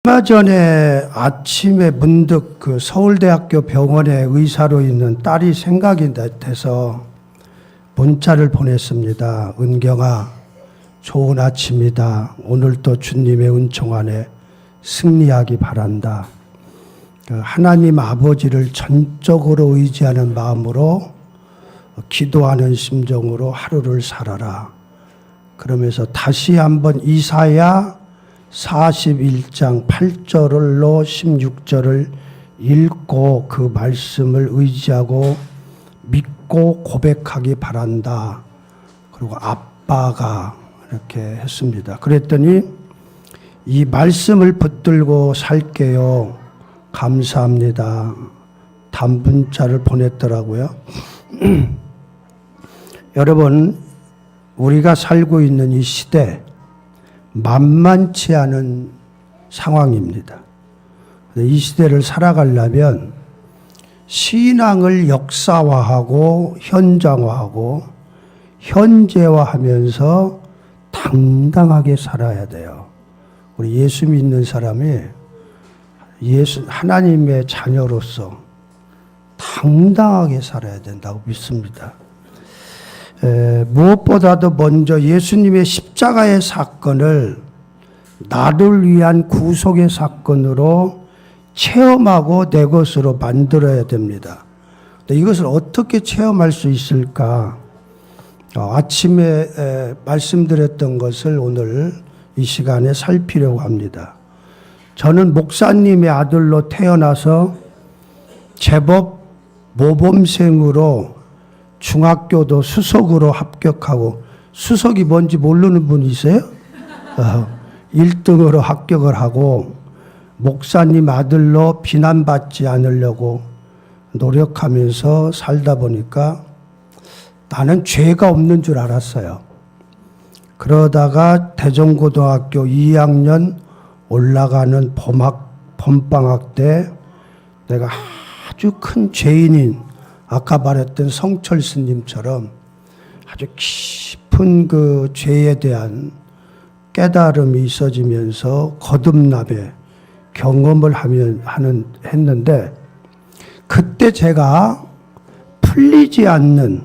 얼마 전에 아침에 문득 그 서울대학교 병원에 의사로 있는 딸이 생각이 돼서 문자를 보냈습니다. 은경아, 좋은 아침이다. 오늘도 주님의 은총 안에 승리하기 바란다. 하나님 아버지를 전적으로 의지하는 마음으로 기도하는 심정으로 하루를 살아라. 그러면서 다시 한번 이사야 41장 8절로 16절을 읽고 그 말씀을 의지하고 믿고 고백하기 바란다. 그리고 아빠가 이렇게 했습니다. 그랬더니 이 말씀을 붙들고 살게요. 감사합니다. 단문자를 보냈더라고요. 여러분, 우리가 살고 있는 이 시대 만만치 않은 상황입니다. 이 시대를 살아가려면 신앙을 역사화하고 현장화하고 현재화하면서 당당하게 살아야 돼요. 우리 예수 믿는 사람이 하나님의 자녀로서 당당하게 살아야 된다고 믿습니다. 무엇보다도 먼저 예수님의 십자가의 사건을 나를 위한 구속의 사건으로 체험하고 내 것으로 만들어야 됩니다. 이것을 어떻게 체험할 수 있을까? 아침에 말씀드렸던 것을 오늘 이 시간에 살피려고 합니다. 저는 목사님의 아들로 태어나서 제법 모범생으로 중학교도 수석으로 합격하고, 수석이 뭔지 모르는 분이 있어요? 1등으로 합격을 하고 목사님 아들로 비난받지 않으려고 노력하면서 살다 보니까 나는 죄가 없는 줄 알았어요. 그러다가 대전고등학교 2학년 올라가는 봄방학 때 내가 아주 큰 죄인인, 아까 말했던 성철 스님처럼 아주 깊은 그 죄에 대한 깨달음이 있어지면서 거듭남의 경험을 했는데, 그때 제가 풀리지 않는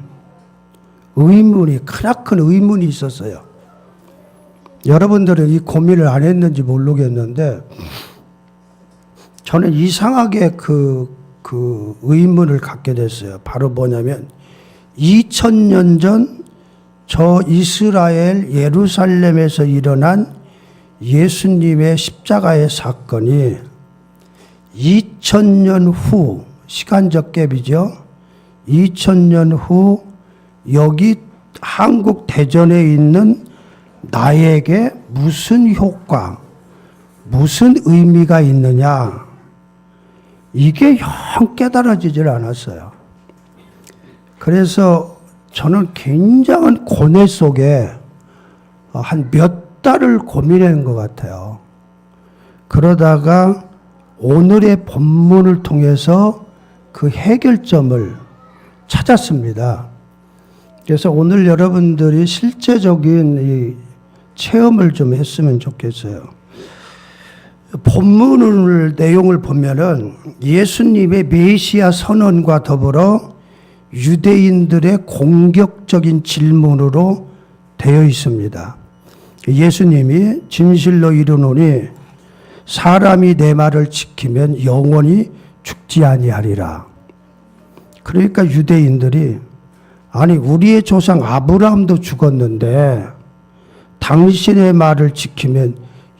의문이, 크나큰 의문이 있었어요. 여러분들은 이 고민을 안 했는지 모르겠는데, 저는 이상하게 그 의문을 갖게 됐어요. 바로 뭐냐면 2000년 전 저 이스라엘 예루살렘에서 일어난 예수님의 십자가의 사건이 2000년 후, 시간적 갭이죠. 2000년 후 여기 한국 대전에 있는 나에게 무슨 효과, 무슨 의미가 있느냐, 이게 영 깨달아지질 않았어요. 그래서 저는 굉장한 고뇌 속에 한 몇 달을 고민한 것 같아요. 그러다가 오늘의 본문을 통해서 그 해결점을 찾았습니다. 그래서 오늘 여러분들이 실제적인 이 체험을 좀 했으면 좋겠어요. 본문을 내용을 보면은 예수님의 메시아 선언과 더불어 유대인들의 공격적인 질문으로 되어 있습니다. 예수님이 진실로 이르노니 사람이 내 말을 지키면 영원히 죽지 아니하리라. 그러니까 유대인들이, 아니 우리의 조상 아브라함도 죽었는데 당신의 말을 지키면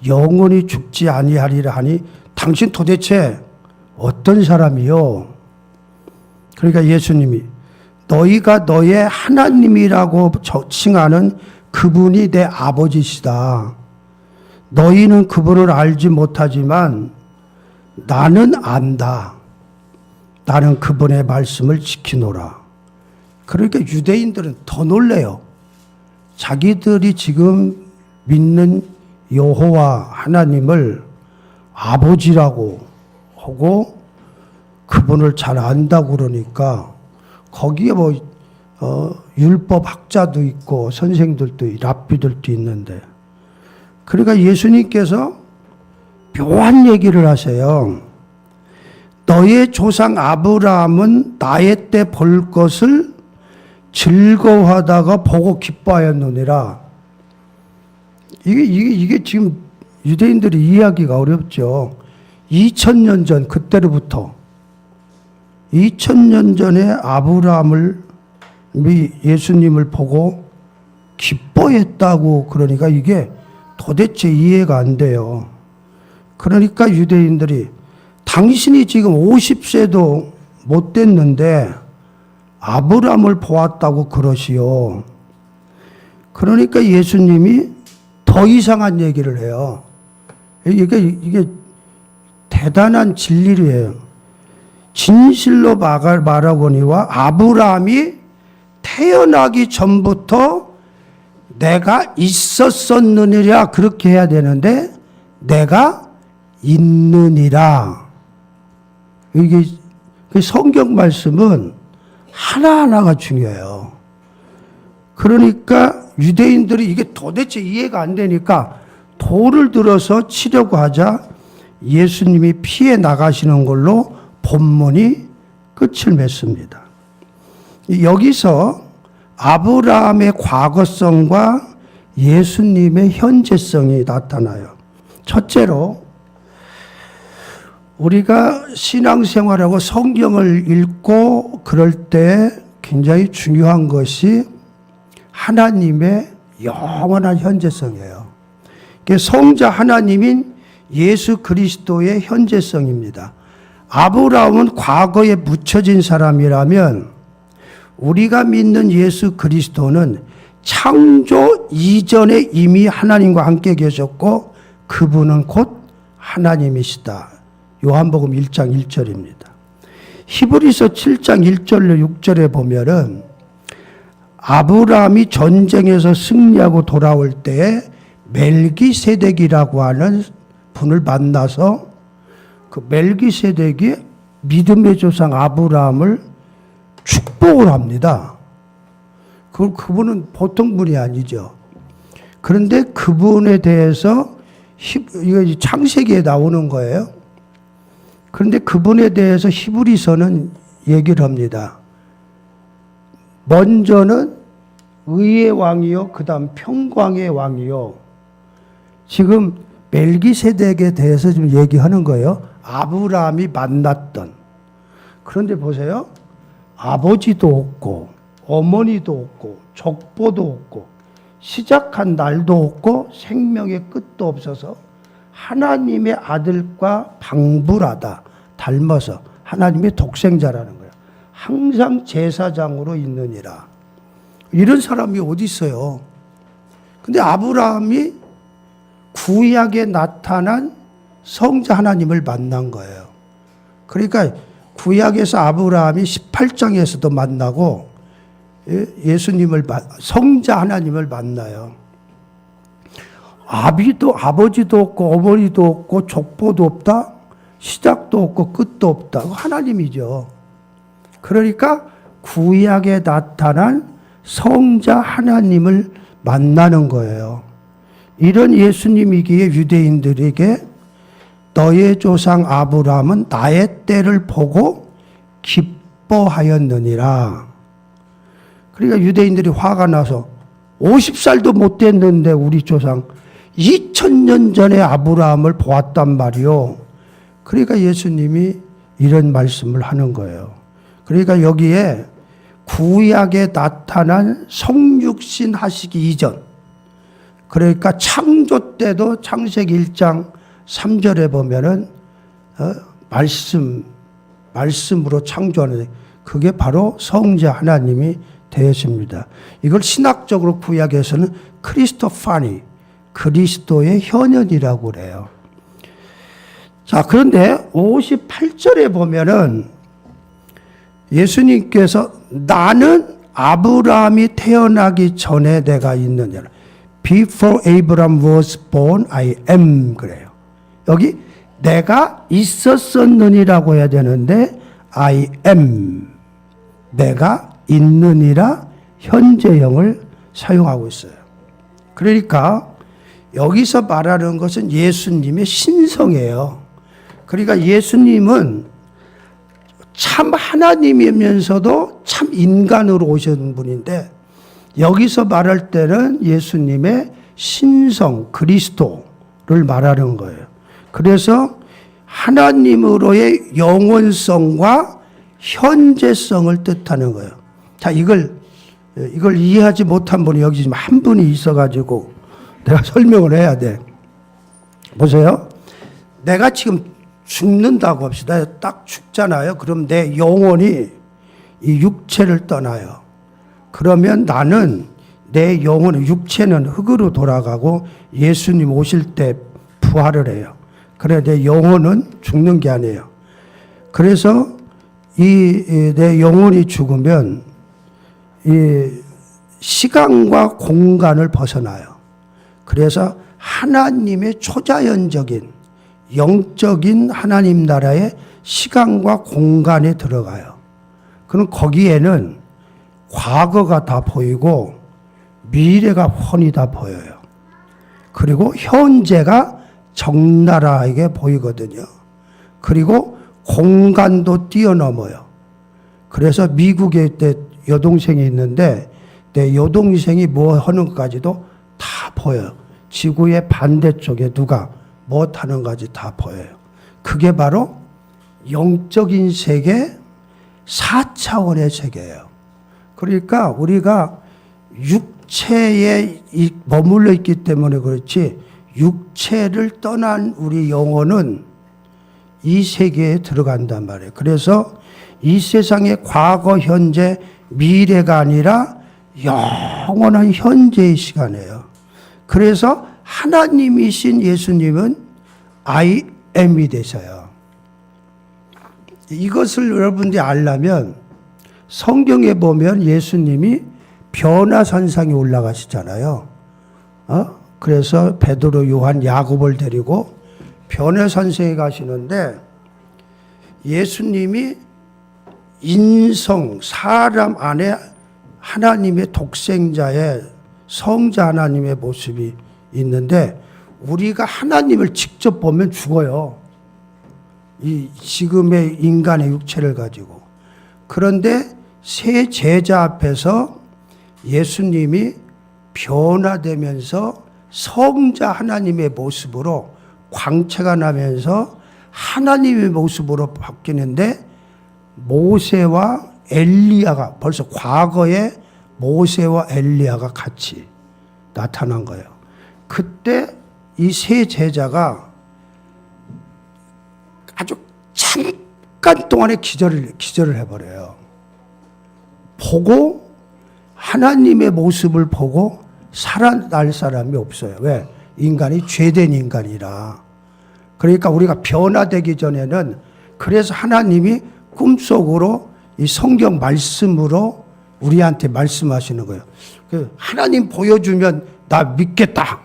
영원히 죽지 아니하리라 하니 당신 도대체 어떤 사람이요? 그러니까 예수님이 너희가 너의 하나님이라고 칭하는 그분이 내 아버지시다. 너희는 그분을 알지 못하지만 나는 안다. 나는 그분의 말씀을 지키노라. 그러니까 유대인들은 더 놀래요. 자기들이 지금 믿는 여호와 하나님을 아버지라고 하고 그분을 잘 안다고 그러니까 거기에 율법 학자도 있고 선생들도 랍비들도 있는데, 그러니까 예수님께서 묘한 얘기를 하세요. 너의 조상 아브라함은 나의 때 볼 것을 즐거워하다가 보고 기뻐하였느니라. 이게 지금 유대인들이 이해하기가 어렵죠. 2000년 전, 그때로부터 2000년 전에 아브라함을, 예수님을 보고 기뻐했다고 그러니까 이게 도대체 이해가 안 돼요. 그러니까 유대인들이 당신이 지금 50세도 못 됐는데 아브라함을 보았다고 그러시오. 그러니까 예수님이 더 이상한 얘기를 해요. 이게 대단한 진리예요. 진실로 말하거니와 아브라함이 태어나기 전부터 내가 있었었느니라 그렇게 해야 되는데 내가 있느니라. 이게 성경 말씀은 하나하나가 중요해요. 그러니까 유대인들이 이게 도대체 이해가 안 되니까 돌을 들어서 치려고 하자 예수님이 피해 나가시는 걸로 본문이 끝을 맺습니다. 여기서 아브라함의 과거성과 예수님의 현재성이 나타나요. 첫째로 우리가 신앙생활하고 성경을 읽고 그럴 때 굉장히 중요한 것이 하나님의 영원한 현재성이에요. 성자 하나님인 예수 그리스도의 현재성입니다. 아브라함은 과거에 묻혀진 사람이라면 우리가 믿는 예수 그리스도는 창조 이전에 이미 하나님과 함께 계셨고 그분은 곧 하나님이시다. 요한복음 1장 1절입니다. 히브리서 7장 1절로 6절에 보면은 아브라함이 전쟁에서 승리하고 돌아올 때에 멜기세덱이라고 하는 분을 만나서 그 멜기세덱이 믿음의 조상 아브라함을 축복을 합니다. 그분은 보통 분이 아니죠. 그런데 그분에 대해서 이거 창세기에 나오는 거예요. 그런데 그분에 대해서 히브리서는 얘기를 합니다. 먼저는 의의 왕이요, 그 다음 평강의 왕이요. 지금 멜기세덱에 대해서 좀 얘기하는 거예요. 아브라함이 만났던. 그런데 보세요. 아버지도 없고 어머니도 없고 족보도 없고 시작한 날도 없고 생명의 끝도 없어서 하나님의 아들과 방불하다, 닮아서 하나님의 독생자라는 거예요. 항상 제사장으로 있느니라. 이런 사람이 어디 있어요? 근데 아브라함이 구약에 나타난 성자 하나님을 만난 거예요. 그러니까 구약에서 아브라함이 18장에서도 만나고 예수님을 성자 하나님을 만나요. 아버지도 없고 어머니도 없고 족보도 없다. 시작도 없고 끝도 없다. 하나님이죠. 그러니까 구약에 나타난 성자 하나님을 만나는 거예요. 이런 예수님이기에 유대인들에게 너의 조상 아브라함은 나의 때를 보고 기뻐하였느니라. 그러니까 유대인들이 화가 나서 50살도 못 됐는데 우리 조상 2000년 전에 아브라함을 보았단 말이요. 그러니까 예수님이 이런 말씀을 하는 거예요. 그러니까 여기에 구약에 나타난 성육신 하시기 이전, 그러니까 창조 때도 창세기 1장 3절에 보면은 말씀으로 창조하는, 그게 바로 성자 하나님이 되었습니다. 이걸 신학적으로 구약에서는 크리스토파니, 그리스도의 현현이라고 그래요. 자, 그런데 58절에 보면은 예수님께서 나는 아브라함이 태어나기 전에 내가 있느냐. Before Abraham was born, I am. 그래요. 여기 내가 있었었느니라고 해야 되는데 I am. 내가 있느니라 현재형을 사용하고 있어요. 그러니까 여기서 말하는 것은 예수님의 신성이에요. 그러니까 예수님은 참 하나님이면서도 참 인간으로 오신 분인데 여기서 말할 때는 예수님의 신성, 그리스도를 말하는 거예요. 그래서 하나님으로의 영원성과 현재성을 뜻하는 거예요. 자, 이걸 이해하지 못한 분이 여기 지금 한 분이 있어가지고 내가 설명을 해야 돼. 보세요. 내가 지금 죽는다고 합시다. 딱 죽잖아요. 그럼 내 영혼이 이 육체를 떠나요. 그러면 나는 내 영혼은, 육체는 흙으로 돌아가고 예수님 오실 때 부활을 해요. 그래 내 영혼은 죽는 게 아니에요. 그래서 내 영혼이 죽으면 이 시간과 공간을 벗어나요. 그래서 하나님의 초자연적인 영적인 하나님 나라의 시간과 공간에 들어가요. 그럼 거기에는 과거가 다 보이고 미래가 훤히 다 보여요. 그리고 현재가 적나라하게 보이거든요. 그리고 공간도 뛰어넘어요. 그래서 미국에 내 여동생이 있는데 내 여동생이 뭐 하는 것까지도 다 보여요. 지구의 반대쪽에 누가 뭐 하는 것까지 다 보여요. 그게 바로 영적인 세계, 4차원의 세계예요. 그러니까 우리가 육체에 머물러 있기 때문에 그렇지 육체를 떠난 우리 영혼은 이 세계에 들어간단 말이에요. 그래서 이 세상의 과거, 현재, 미래가 아니라 영원한 현재의 시간이에요. 그래서 하나님이신 예수님은 I am이 되셔요. 이것을 여러분들이 알려면 성경에 보면 예수님이 변화산상에 올라가시잖아요. 그래서 베드로, 요한, 야곱을 데리고 변화산상에 가시는데 예수님이 인성, 사람 안에 하나님의 독생자의 성자 하나님의 모습이 있는데 우리가 하나님을 직접 보면 죽어요. 이 지금의 인간의 육체를 가지고. 그런데 세 제자 앞에서 예수님이 변화되면서 성자 하나님의 모습으로 광채가 나면서 하나님의 모습으로 바뀌는데 모세와 엘리야가 벌써 과거에 모세와 엘리야가 같이 나타난 거예요. 그때 이 세 제자가 아주 잠깐 동안에 기절을 해버려요. 보고 하나님의 모습을 보고 살아날 사람이 없어요. 왜? 인간이 죄된 인간이라. 그러니까 우리가 변화되기 전에는 그래서 하나님이 꿈속으로 이 성경 말씀으로 우리한테 말씀하시는 거예요. 하나님 보여주면 나 믿겠다.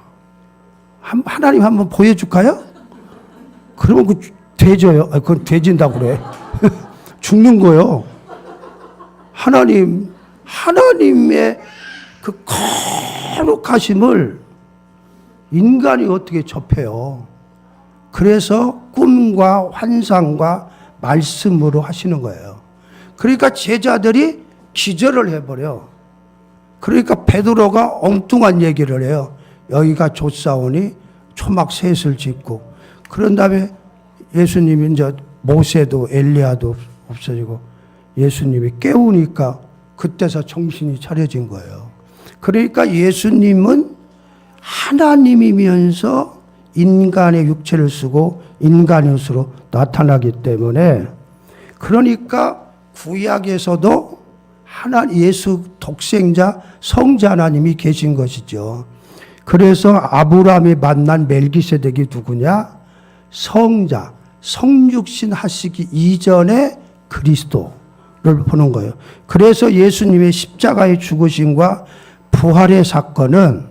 하나님 한번 보여줄까요? 그러면 그 되져요. 그건 되진다고 그래. 죽는 거요. 하나님의 그 거룩하심을 인간이 어떻게 접해요? 그래서 꿈과 환상과 말씀으로 하시는 거예요. 그러니까 제자들이 기절을 해버려. 그러니까 베드로가 엉뚱한 얘기를 해요. 여기가 좁사오니 초막 셋을 짓고 그런 다음에 예수님이 이제 모세도 엘리야도 없어지고 예수님이 깨우니까 그때서 정신이 차려진 거예요. 그러니까 예수님은 하나님이면서 인간의 육체를 쓰고 인간으로 나타나기 때문에 그러니까 구약에서도 예수 독생자 성자 하나님이 계신 것이죠. 그래서 아브라함이 만난 멜기세덱이 누구냐? 성자, 성육신 하시기 이전의 그리스도를 보는 거예요. 그래서 예수님의 십자가의 죽으심과 부활의 사건은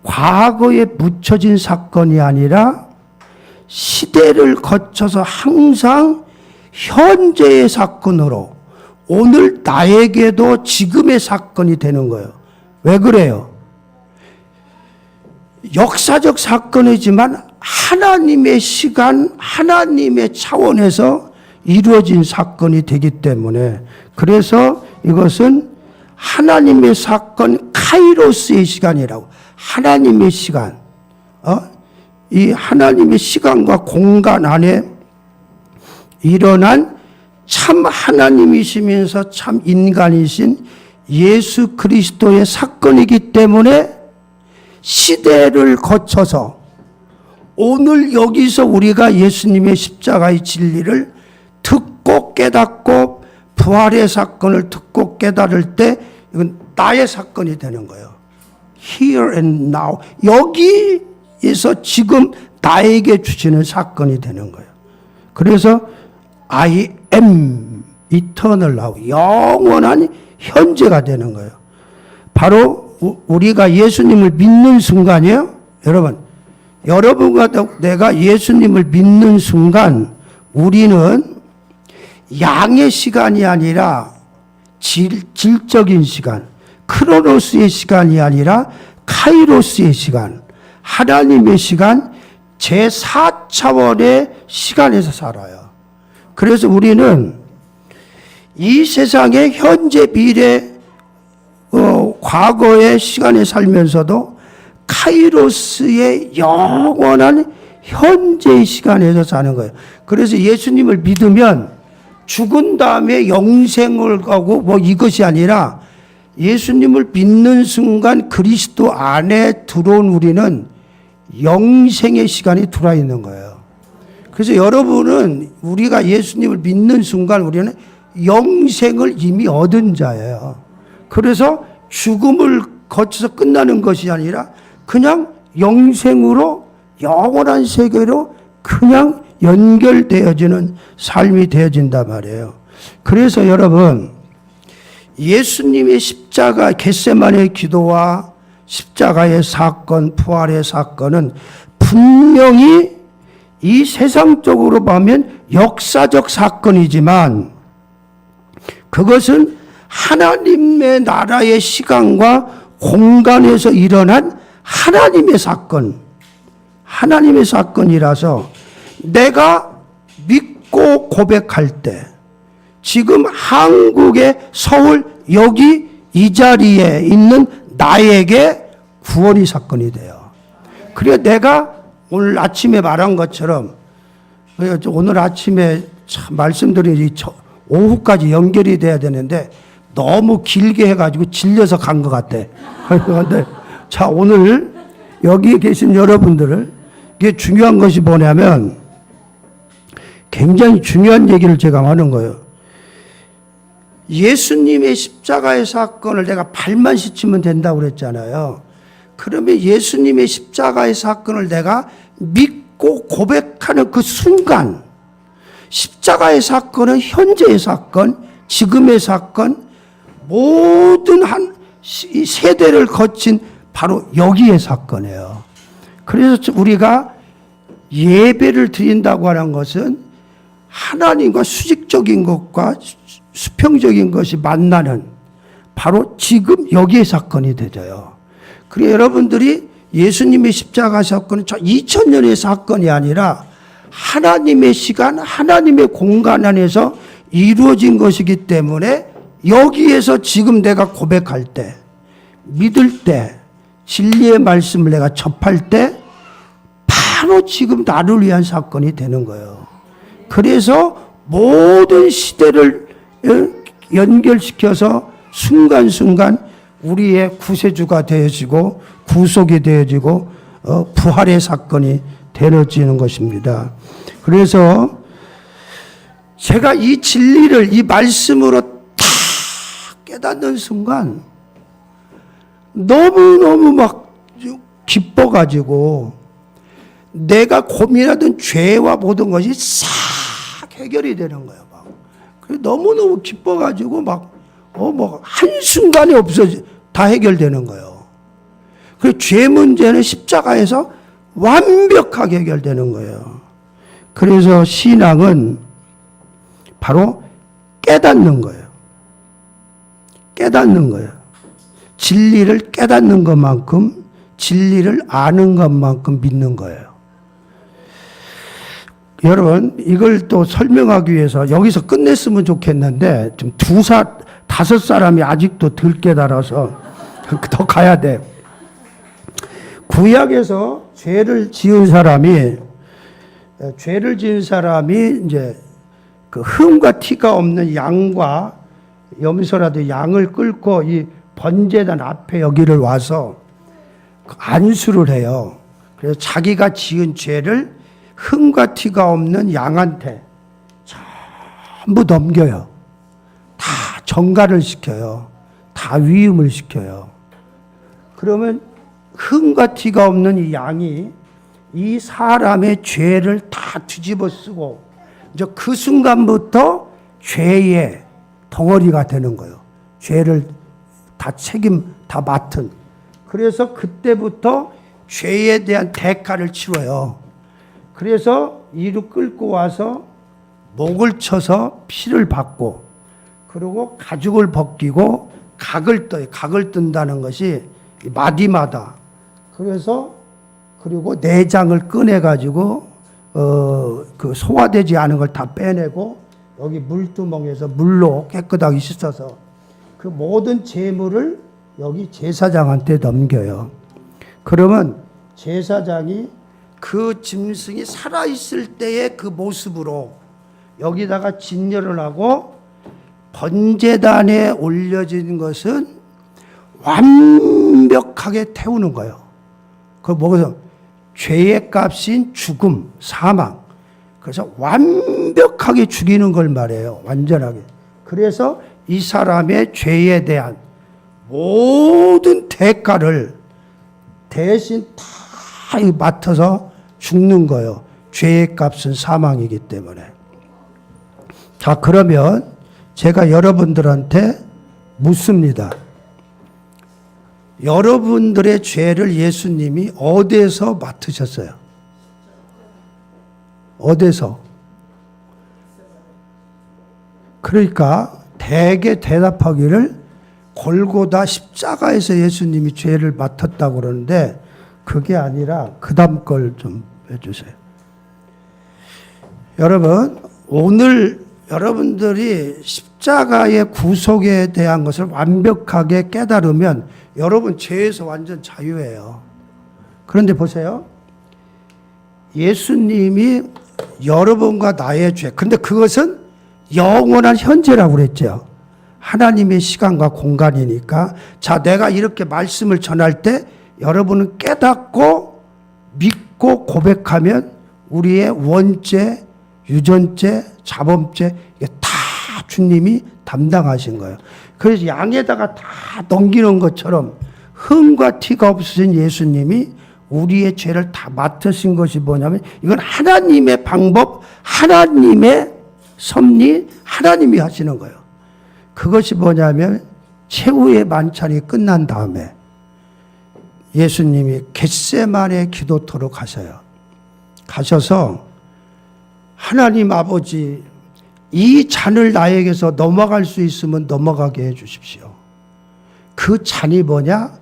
과거에 묻혀진 사건이 아니라 시대를 거쳐서 항상 현재의 사건으로 오늘 나에게도 지금의 사건이 되는 거예요. 왜 그래요? 역사적 사건이지만 하나님의 시간, 하나님의 차원에서 이루어진 사건이 되기 때문에, 그래서 이것은 하나님의 사건, 카이로스의 시간이라고. 하나님의 시간, 이 하나님의 시간과 공간 안에 일어난 참 하나님이시면서 참 인간이신 예수 그리스도의 사건이기 때문에 시대를 거쳐서 오늘 여기서 우리가 예수님의 십자가의 진리를 듣고 깨닫고 부활의 사건을 듣고 깨달을 때 이건 나의 사건이 되는 거예요. Here and now. 여기에서 지금 나에게 주시는 사건이 되는 거예요. 그래서 I am eternal now. 영원한 현재가 되는 거예요. 바로 우리가 예수님을 믿는 순간이에요. 여러분과 내가 예수님을 믿는 순간 우리는 양의 시간이 아니라 질적인 시간, 크로노스의 시간이 아니라 카이로스의 시간, 하나님의 시간, 제4차원의 시간에서 살아요. 그래서 우리는 이 세상의 현재, 미래, 과거의 시간에 살면서도 카이로스의 영원한 현재의 시간에서 사는 거예요. 그래서 예수님을 믿으면 죽은 다음에 영생을 가고 뭐 이것이 아니라 예수님을 믿는 순간 그리스도 안에 들어온 우리는 영생의 시간이 들어와 있는 거예요. 그래서 여러분은 우리가 예수님을 믿는 순간 우리는 영생을 이미 얻은 자예요. 그래서 죽음을 거쳐서 끝나는 것이 아니라 그냥 영생으로 영원한 세계로 그냥 연결되어지는 삶이 되어진단 말이에요. 그래서 여러분, 예수님의 십자가, 겟세마네 기도와 십자가의 사건, 부활의 사건은 분명히 이 세상적으로 보면 역사적 사건이지만 그것은 하나님의 나라의 시간과 공간에서 일어난 하나님의 사건, 하나님의 사건이라서 내가 믿고 고백할 때 지금 한국의 서울 여기 이 자리에 있는 나에게 구원의 사건이 돼요. 그래 내가 오늘 아침에 말한 것처럼 오늘 아침에 말씀드린 오후까지 연결이 돼야 되는데 너무 길게 해가지고 질려서 간 것 같아. 그런데 자, 오늘 여기에 계신 여러분들을 이게 중요한 것이 뭐냐면 굉장히 중요한 얘기를 제가 하는 거예요. 예수님의 십자가의 사건을 내가 발만 씻으면 된다고 그랬잖아요. 그러면 예수님의 십자가의 사건을 내가 믿고 고백하는 그 순간 십자가의 사건은 현재의 사건, 지금의 사건, 모든 한 세대를 거친 바로 여기의 사건이에요. 그래서 우리가 예배를 드린다고 하는 것은 하나님과 수직적인 것과 수평적인 것이 만나는 바로 지금 여기의 사건이 되져요. 그래서 여러분들이 예수님의 십자가 사건은 2000년의 사건이 아니라 하나님의 시간, 하나님의 공간 안에서 이루어진 것이기 때문에 여기에서 지금 내가 고백할 때, 믿을 때, 진리의 말씀을 내가 접할 때 바로 지금 나를 위한 사건이 되는 거예요. 그래서 모든 시대를 연결시켜서 순간순간 우리의 구세주가 되어지고 구속이 되어지고 부활의 사건이 되어지는 것입니다. 그래서 제가 이 진리를 이 말씀으로 다 깨닫는 순간 너무너무 막 기뻐가지고 내가 고민하던 죄와 모든 것이 싹 해결이 되는 거예요. 막. 그래서 너무너무 기뻐가지고 막 한순간에 다 해결되는 거예요. 그 죄 문제는 십자가에서 완벽하게 해결되는 거예요. 그래서 신앙은 바로 깨닫는 거예요. 깨닫는 거예요. 진리를 깨닫는 것만큼 진리를 아는 것만큼 믿는 거예요. 여러분, 이걸 또 설명하기 위해서 여기서 끝냈으면 좋겠는데 좀 다섯 사람이 아직도 덜 깨달아서 더 가야 돼. 구약에서 죄를 지은 사람이 이제 그 흠과 티가 없는 양과 염소라도 양을 끌고 이 번제단 앞에 여기를 와서 안수를 해요. 그래서 자기가 지은 죄를 흠과 티가 없는 양한테 전부 넘겨요. 다 정가를 시켜요. 다 위임을 시켜요. 그러면 흠과 티가 없는 이 양이 이 사람의 죄를 다 뒤집어 쓰고 이제 그 순간부터 죄의 덩어리가 되는 거예요. 죄를 다 다 맡은. 그래서 그때부터 죄에 대한 대가를 치러요. 그래서 이를 끌고 와서 목을 쳐서 피를 받고 그리고 가죽을 벗기고 각을 떠요. 각을 뜬다는 것이 마디마다. 그래서 그리고 내장을 꺼내가지고 그 소화되지 않은 걸 다 빼내고 여기 물두멍에서 물로 깨끗하게 씻어서 그 모든 재물을 여기 제사장한테 넘겨요. 그러면 제사장이 그 짐승이 살아있을 때의 그 모습으로 여기다가 진열을 하고 번제단에 올려진 것은 완벽하게 태우는 거예요. 그걸 먹어서 죄의 값인 죽음, 사망. 그래서 완벽하게 죽이는 걸 말해요. 완전하게. 그래서 이 사람의 죄에 대한 모든 대가를 대신 다 맡아서 죽는 거예요. 죄의 값은 사망이기 때문에. 자, 그러면 제가 여러분들한테 묻습니다. 여러분들의 죄를 예수님이 어디에서 맡으셨어요? 어디서? 그러니까 대개 대답하기를 골고다 십자가에서 예수님이 죄를 맡았다고 그러는데 그게 아니라 그 다음 걸 좀 해주세요. 여러분, 오늘 여러분들이 십자가의 구속에 대한 것을 완벽하게 깨달으면 여러분 죄에서 완전 자유예요. 그런데 보세요. 예수님이 여러분과 나의 죄, 근데 그것은 영원한 현재라고 그랬죠. 하나님의 시간과 공간이니까. 자, 내가 이렇게 말씀을 전할 때 여러분은 깨닫고 믿고 고백하면 우리의 원죄, 유전죄, 자범죄 이게 다 주님이 담당하신 거예요. 그래서 양에다가 다 넘기는 것처럼 흠과 티가 없으신 예수님이 우리의 죄를 다 맡으신 것이 뭐냐면 이건 하나님의 방법, 하나님의 섭리, 하나님이 하시는 거예요. 그것이 뭐냐면 최후의 만찬이 끝난 다음에 예수님이 겟세마네 기도터로 가셔요. 가셔서 하나님 아버지, 이 잔을 나에게서 넘어갈 수 있으면 넘어가게 해 주십시오. 그 잔이 뭐냐?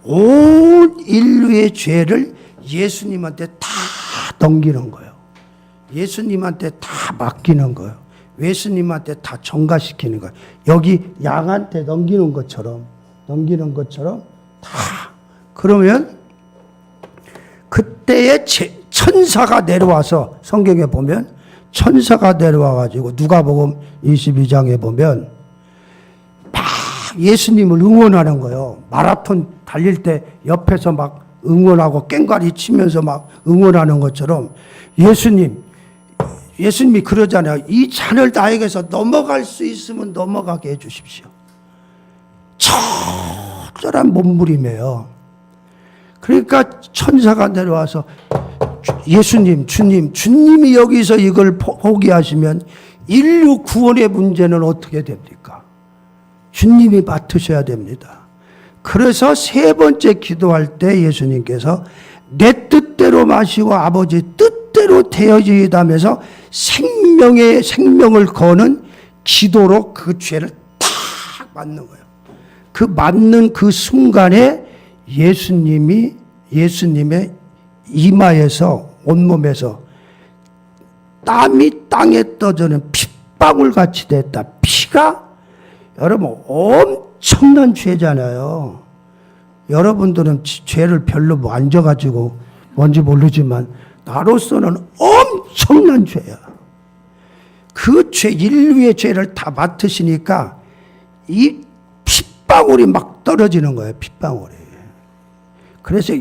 온 인류의 죄를 예수님한테 다 넘기는 거예요. 예수님한테 다 맡기는 거예요. 예수님한테 다 전가시키는 거예요. 여기 양한테 넘기는 것처럼 다. 그러면 그때의 천사가 내려와서 성경에 보면 천사가 내려와가지고 누가복음 22장에 보면 막 예수님을 응원하는 거예요. 마라톤 달릴 때 옆에서 막 응원하고 깽가리 치면서 막 응원하는 것처럼 예수님이 그러잖아요. 이 잔을 나에게서 넘어갈 수 있으면 넘어가게 해 주십시오. 처절한 몸부림이에요. 그러니까 천사가 내려와서 주님이 여기서 이걸 포기하시면 인류 구원의 문제는 어떻게 됩니까? 주님이 맡으셔야 됩니다. 그래서 세 번째 기도할 때 예수님께서 내 뜻대로 마시고 아버지 뜻대로 되어지이다면서 생명을 거는 기도로 그 죄를 탁 맞는 거예요. 그 맞는 그 순간에 예수님이 예수님의 이마에서 온몸에서 땀이 땅에 떠드는 핏방울 같이 됐다. 피가 여러분 엄청난 죄잖아요. 여러분들은 죄를 별로 안 져가지고 뭔지 모르지만 나로서는 엄청난 죄야. 그 죄, 인류의 죄를 다 맡으시니까 이 핏방울이 막 떨어지는 거예요. 핏방울이. 그래서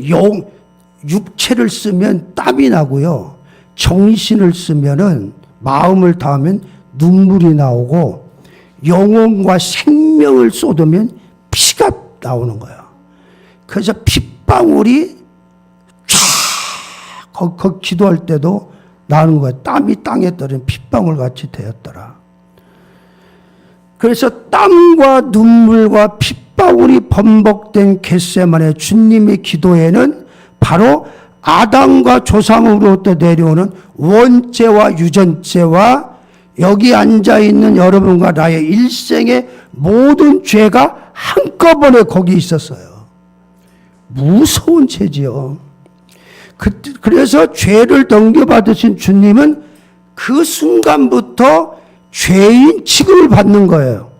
육체를 쓰면 땀이 나고요. 정신을 쓰면은 마음을 다하면 눈물이 나오고 영혼과 생명을 쏟으면 피가 나오는 거예요. 그래서 핏방울이 쫙 기도할 때도 나오는 거예요. 땀이 땅에 떨어진 핏방울 같이 되었더라. 그래서 땀과 눈물과 핏방울이 범벅된 겟세마네 주님의 기도에는 바로 아담과 조상으로부터 내려오는 원죄와 유전죄와 여기 앉아있는 여러분과 나의 일생의 모든 죄가 한꺼번에 거기 있었어요. 무서운 죄지요. 그래서 죄를 넘겨받으신 주님은 그 순간부터 죄인 취급을 받는 거예요.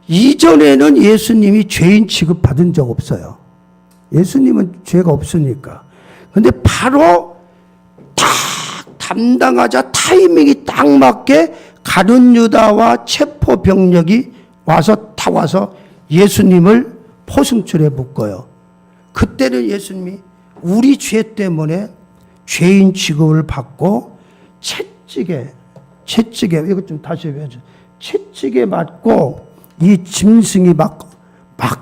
이전에는 예수님이 죄인 취급 받은 적 없어요. 예수님은 죄가 없으니까. 근데 바로 딱 담당하자 타이밍이 딱 맞게 가룟 유다와 체포 병력이 와서 예수님을 포승줄에 묶어요. 그때는 예수님이 우리 죄 때문에 죄인 취급을 받고 채찍에 이것 좀 다시 해줘. 채찍에 맞고 이 짐승이 막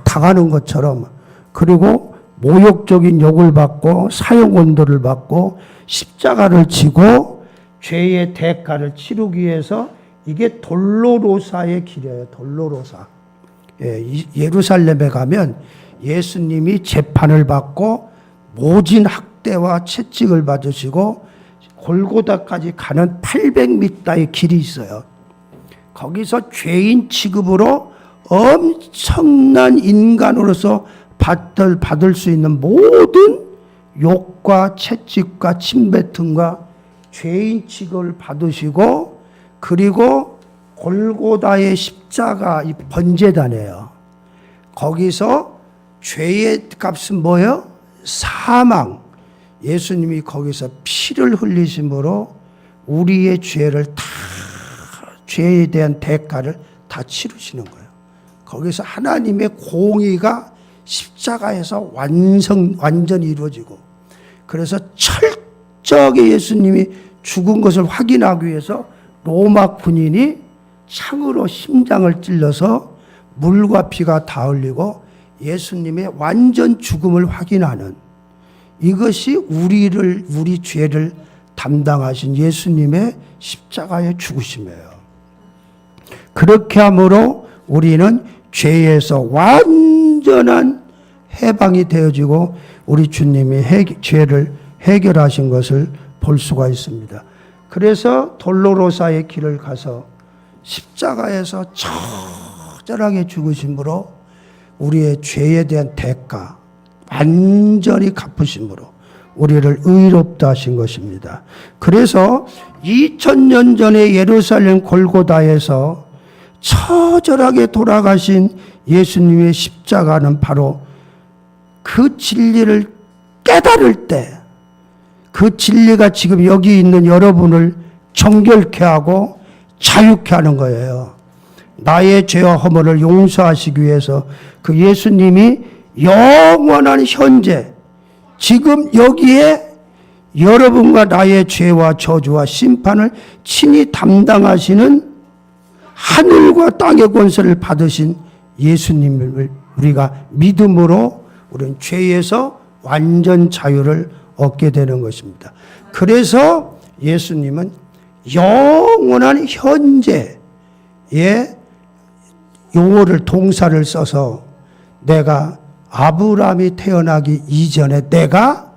당하는 것처럼, 그리고 모욕적인 욕을 받고 사형원도를 받고 십자가를 지고 죄의 대가를 치르기 위해서, 이게 돌로로사의 길이에요. 돌로로사. 예루살렘에 가면 예수님이 재판을 받고 모진 학대와 채찍을 받으시고 골고다까지 가는 800m의 길이 있어요. 거기서 죄인 취급으로 엄청난 인간으로서 받을 수 있는 모든 욕과 채찍과 침뱉음과 죄인 취급을 받으시고, 그리고 골고다의 십자가 이 번제단이에요. 거기서 죄의 값은 뭐예요? 사망. 예수님이 거기서 피를 흘리심으로 우리의 죄에 대한 대가를 다 치르시는 거예요. 거기서 하나님의 공의가 십자가에서 완전히 이루어지고, 그래서 철저하게 예수님이 죽은 것을 확인하기 위해서 로마 군인이 창으로 심장을 찔러서 물과 피가 다 흘리고 예수님의 완전 죽음을 확인하는, 이것이 우리 죄를 담당하신 예수님의 십자가의 죽으심이에요. 그렇게 함으로 우리는 죄에서 완전한 해방이 되어지고 우리 주님이 죄를 해결하신 것을 볼 수가 있습니다. 그래서 돌로로사의 길을 가서 십자가에서 처절하게 죽으심으로 우리의 죄에 대한 대가 완전히 갚으심으로 우리를 의롭다 하신 것입니다. 그래서 2000년 전에 예루살렘 골고다에서 처절하게 돌아가신 예수님의 십자가는 바로 그 진리를 깨달을 때, 그 진리가 지금 여기 있는 여러분을 정결케 하고 자유케 하는 거예요. 나의 죄와 허물을 용서하시기 위해서 그 예수님이 영원한 현재 지금 여기에 여러분과 나의 죄와 저주와 심판을 친히 담당하시는 하늘과 땅의 권세를 받으신 예수님을 우리가 믿음으로 우리는 죄에서 완전 자유를 얻게 되는 것입니다. 그래서 예수님은 영원한 현재의 용어를, 동사를 써서 내가 아브라함이 태어나기 이전에 내가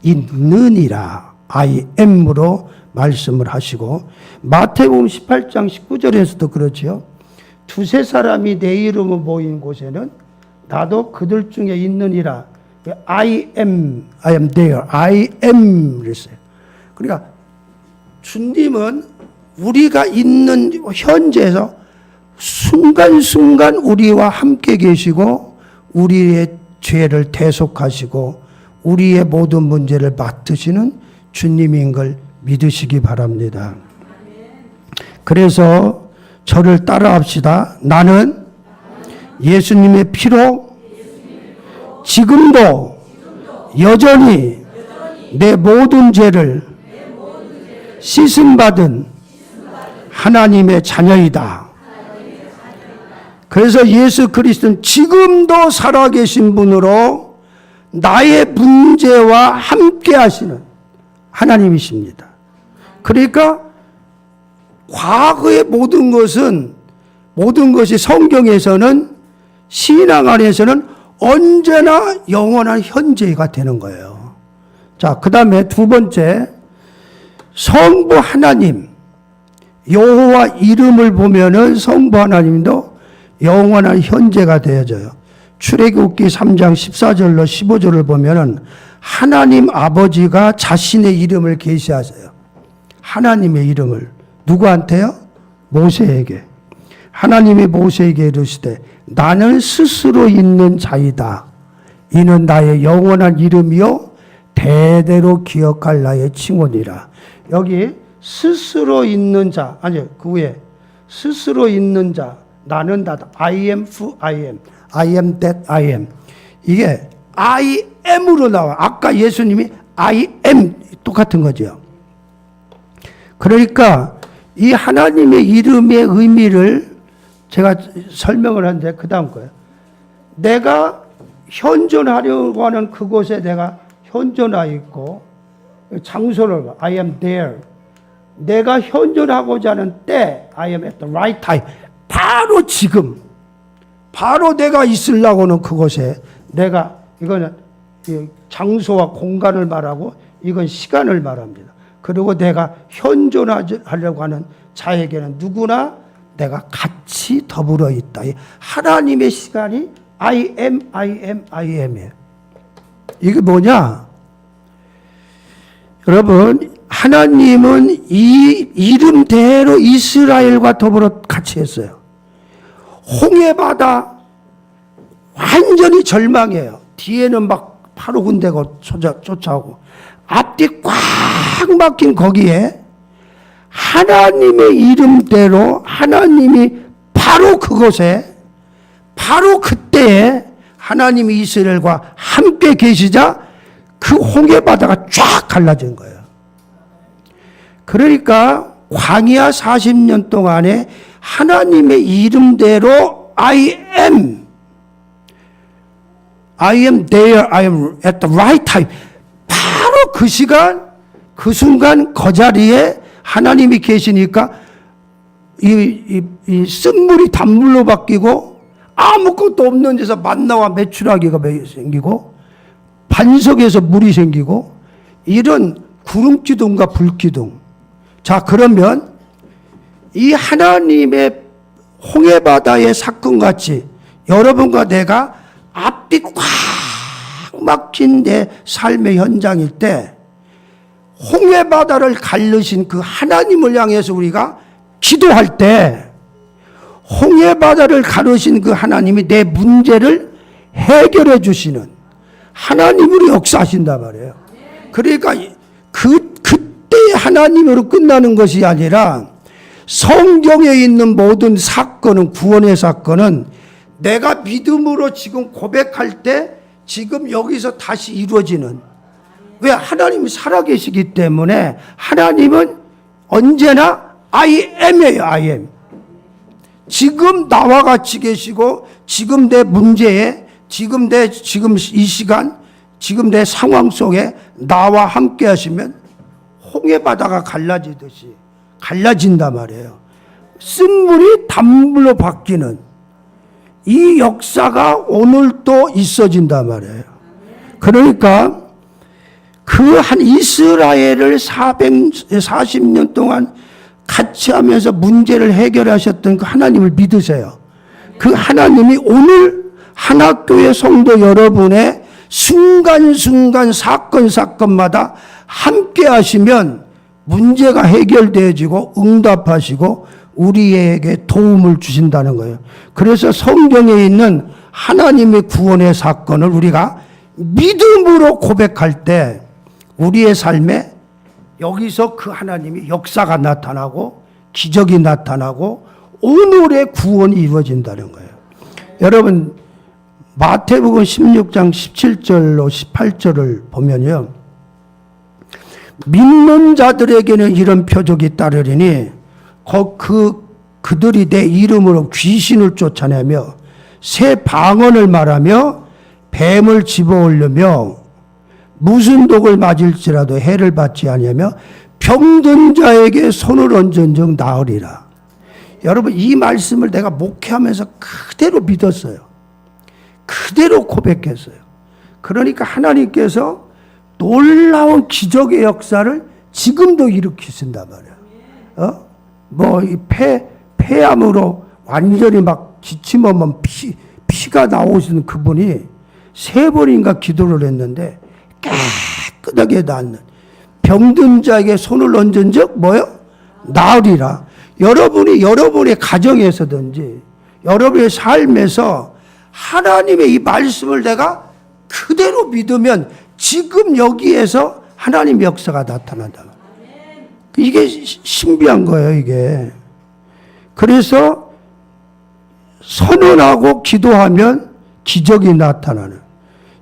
있느니라, I am으로 말씀을 하시고, 마태복음 18장 19절에서도 그렇지요. 두세 사람이 내 이름으로 모인 곳에는 나도 그들 중에 있느니라. I am there. I am 그랬어요. 그러니까 주님은 우리가 있는 현재에서 순간순간 우리와 함께 계시고 우리의 죄를 대속하시고 우리의 모든 문제를 맡으시는 주님인 걸 믿으시기 바랍니다. 그래서 저를 따라합시다. 나는 예수님의 피로 지금도 여전히 내 모든 죄를 씻음받은 하나님의 자녀이다. 그래서 예수 그리스도는 지금도 살아계신 분으로 나의 문제와 함께 하시는 하나님이십니다. 그러니까 과거의 모든 것이 성경에서는 신앙 안에서는 언제나 영원한 현재가 되는 거예요. 자, 그 다음에 두 번째, 성부 하나님, 여호와 이름을 보면은 성부 하나님도 영원한 현재가 되어져요. 출애굽기 3장 14절로 15절을 보면은 하나님 아버지가 자신의 이름을 계시하세요. 하나님의 이름을 누구한테요? 모세에게. 하나님이 모세에게 이르시되 나는 스스로 있는 자이다. 이는 나의 영원한 이름이요 대대로 기억할 나의 칭호니라. 여기 스스로 있는 자, 아니요, 그 위에 스스로 있는 자, 나는 나다. I am who I am. I am that I am. 이게 I am으로 나와. 아까 예수님이 I am 똑같은 거죠. 그러니까 이 하나님의 이름의 의미를 제가 설명을 하는데 그 다음 거예요. 내가 현존하려고 하는 그곳에 내가 현존하여 있고 장소를 I am there. 내가 현존하고자 하는 때 I am at the right time. 바로 지금 바로 내가 있으려고 하는 그곳에 내가 이거는 장소와 공간을 말하고 이건 시간을 말합니다. 그리고 내가 현존하려고 하는 자에게는 누구나 내가 같이 더불어 있다. 하나님의 시간이 I am, I am, I am이에요. 이게 뭐냐? 여러분, 하나님은 이 이름대로 이스라엘과 더불어 같이 했어요. 홍해바다 완전히 절망해요. 뒤에는 막 파로 군대가 쫓아오고 앞뒤 꽉 막힌 거기에 하나님의 이름대로 하나님이 바로 그곳에 바로 그때에 하나님이 이스라엘과 함께 계시자 그 홍해바다가 쫙 갈라진 거예요. 그러니까 광야 40년 동안에 하나님의 이름대로 I am there, I am at the right time. 바로 그 시간, 그 순간, 그 자리에 하나님이 계시니까 이 쓴물이 단물로 바뀌고 아무것도 없는 데서 만나와 메추라기가 생기고 반석에서 물이 생기고 이런 구름기둥과 불기둥. 자, 그러면 이 하나님의 홍해바다의 사건같이 여러분과 내가 앞뒤 꽉 막힌 내 삶의 현장일 때 홍해바다를 가르신 그 하나님을 향해서 우리가 기도할 때 홍해바다를 가르신 그 하나님이 내 문제를 해결해 주시는 하나님으로 역사하신단 말이에요. 그러니까 그때 하나님으로 끝나는 것이 아니라 성경에 있는 모든 사건은 구원의 사건은 내가 믿음으로 지금 고백할 때 지금 여기서 다시 이루어지는 왜 하나님이 살아계시기 때문에 하나님은 언제나 I am이에요. I am. 지금 나와 같이 계시고 지금 내 문제에 지금 이 시간 지금 내 상황 속에 나와 함께 하시면 홍해바다가 갈라지듯이 갈라진단 말이에요. 쓴물이 단물로 바뀌는 이 역사가 오늘도 있어진단 말이에요. 그러니까 그 한 이스라엘을 440년 동안 같이 하면서 문제를 해결하셨던 그 하나님을 믿으세요. 그 하나님이 오늘 하나교회 성도 여러분의 순간순간 사건마다 함께 하시면 문제가 해결되어지고 응답하시고 우리에게 도움을 주신다는 거예요. 그래서 성경에 있는 하나님의 구원의 사건을 우리가 믿음으로 고백할 때 우리의 삶에 여기서 그 하나님이 역사가 나타나고 기적이 나타나고 오늘의 구원이 이루어진다는 거예요. 여러분 마태복음 16장 17절로 18절을 보면요. 믿는 자들에게는 이런 표적이 따르리니 그들이 내 이름으로 귀신을 쫓아내며 새 방언을 말하며 뱀을 집어올리며 무슨 독을 맞을지라도 해를 받지 아니하며 병든 자에게 손을 얹은즉 나으리라. 여러분 이 말씀을 내가 목회하면서 그대로 믿었어요. 그대로 고백했어요. 그러니까 하나님께서 놀라운 기적의 역사를 지금도 일으키신단 말이에요. 이 폐암으로 완전히 막 지침없는 피가 나오시는 그분이 3번인가 기도를 했는데 깨끗하게 낫는 병든 자에게 손을 얹은 적 뭐요? 나으리라. 여러분이 여러분의 가정에서든지 여러분의 삶에서 하나님의 이 말씀을 내가 그대로 믿으면 지금 여기에서 하나님의 역사가 나타난다. 이게 신비한 거예요, 이게. 그래서 선언하고 기도하면 기적이 나타나는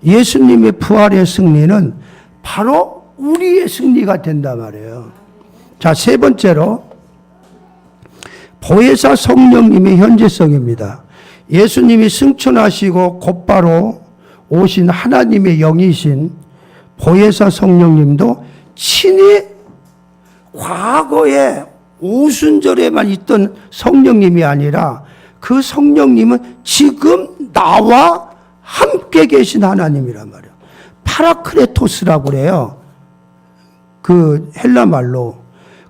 예수님의 부활의 승리는 바로 우리의 승리가 된단 말이에요. 자, 3번째로 보혜사 성령님의 현재성입니다. 예수님이 승천하시고 곧바로 오신 하나님의 영이신 보혜사 성령님도 친히 과거에 오순절에만 있던 성령님이 아니라 그 성령님은 지금 나와 함께 계신 하나님이란 말이에요. 파라크레토스라고 그래요. 그 헬라 말로.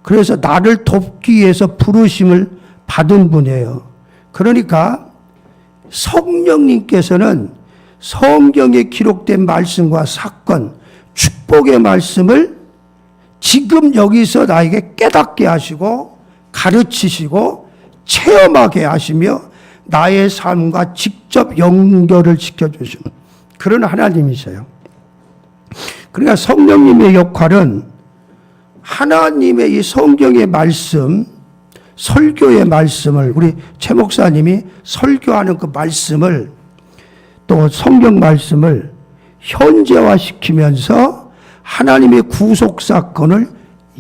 그래서 나를 돕기 위해서 부르심을 받은 분이에요. 그러니까 성령님께서는 성경에 기록된 말씀과 사건, 축복의 말씀을 지금 여기서 나에게 깨닫게 하시고 가르치시고 체험하게 하시며 나의 삶과 직접 연결을 시켜주시는 그런 하나님이세요. 그러니까 성령님의 역할은 하나님의 이 성경의 말씀, 설교의 말씀을 우리 최 목사님이 설교하는 그 말씀을 또 성경 말씀을 현재화시키면서 하나님의 구속 사건을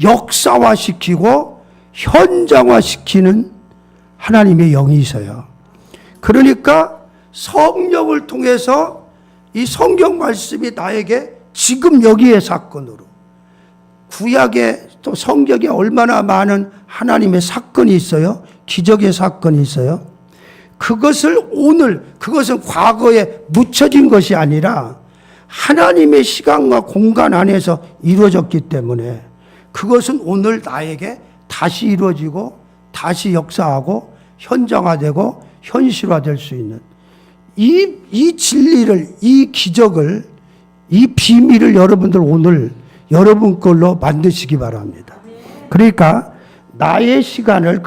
역사화시키고 현장화시키는 하나님의 영이세요. 그러니까 성령을 통해서 이 성경 말씀이 나에게 지금 여기의 사건으로 구약에 또 성경에 얼마나 많은 하나님의 사건이 있어요. 기적의 사건이 있어요. 그것은 과거에 묻혀진 것이 아니라 하나님의 시간과 공간 안에서 이루어졌기 때문에 그것은 오늘 나에게 다시 이루어지고 다시 역사하고 현장화되고 현실화될 수 있는 이 진리를, 이 기적을, 이 비밀을 여러분들 오늘 여러분 걸로 만드시기 바랍니다. 그러니까 나의 시간을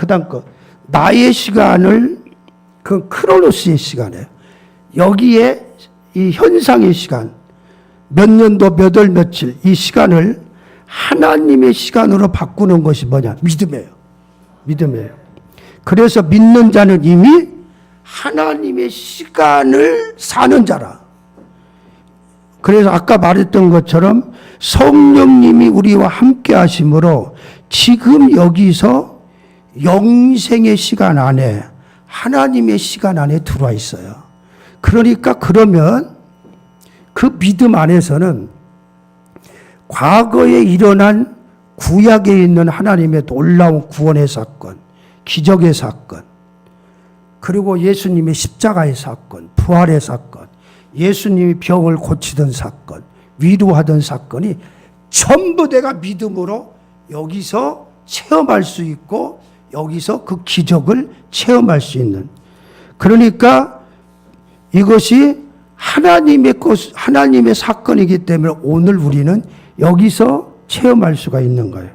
나의 시간을 그 크로노스의 시간에 여기에 이 현상의 시간 몇 년도 몇 월 며칠 이 시간을 하나님의 시간으로 바꾸는 것이 뭐냐? 믿음이에요. 그래서 믿는 자는 이미 하나님의 시간을 사는 자라. 그래서 아까 말했던 것처럼 성령님이 우리와 함께 하심으로 지금 여기서 영생의 시간 안에 하나님의 시간 안에 들어와 있어요. 그러니까 그러면 그 믿음 안에서는 과거에 일어난 구약에 있는 하나님의 놀라운 구원의 사건, 기적의 사건, 그리고 예수님의 십자가의 사건, 부활의 사건, 예수님이 병을 고치던 사건, 위로하던 사건이 전부 내가 믿음으로 여기서 체험할 수 있고 여기서 그 기적을 체험할 수 있는, 그러니까 이것이 하나님의 사건이기 때문에 오늘 우리는 여기서 체험할 수가 있는 거예요.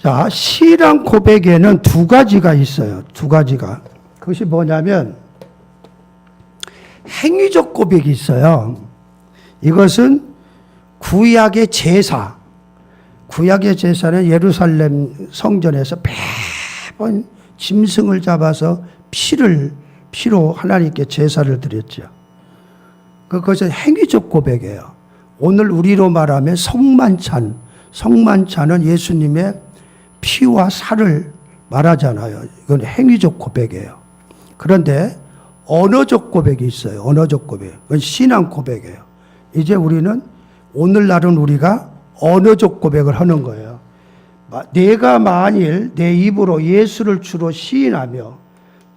자, 신앙 고백에는 두 가지가 있어요. 두 가지가. 그것이 뭐냐면 행위적 고백이 있어요. 이것은 구약의 제사. 구약의 제사는 예루살렘 성전에서 매번 짐승을 잡아서 피로 하나님께 제사를 드렸죠. 그것은 행위적 고백이에요. 오늘 우리로 말하면 성만찬. 성만찬은 예수님의 피와 살을 말하잖아요. 이건 행위적 고백이에요. 그런데 언어적 고백이 있어요. 언어적 고백. 그건 신앙 고백이에요. 이제 우리는 오늘날은 우리가 언어적 고백을 하는 거예요. 내가 만일 내 입으로 예수를 주로 시인하며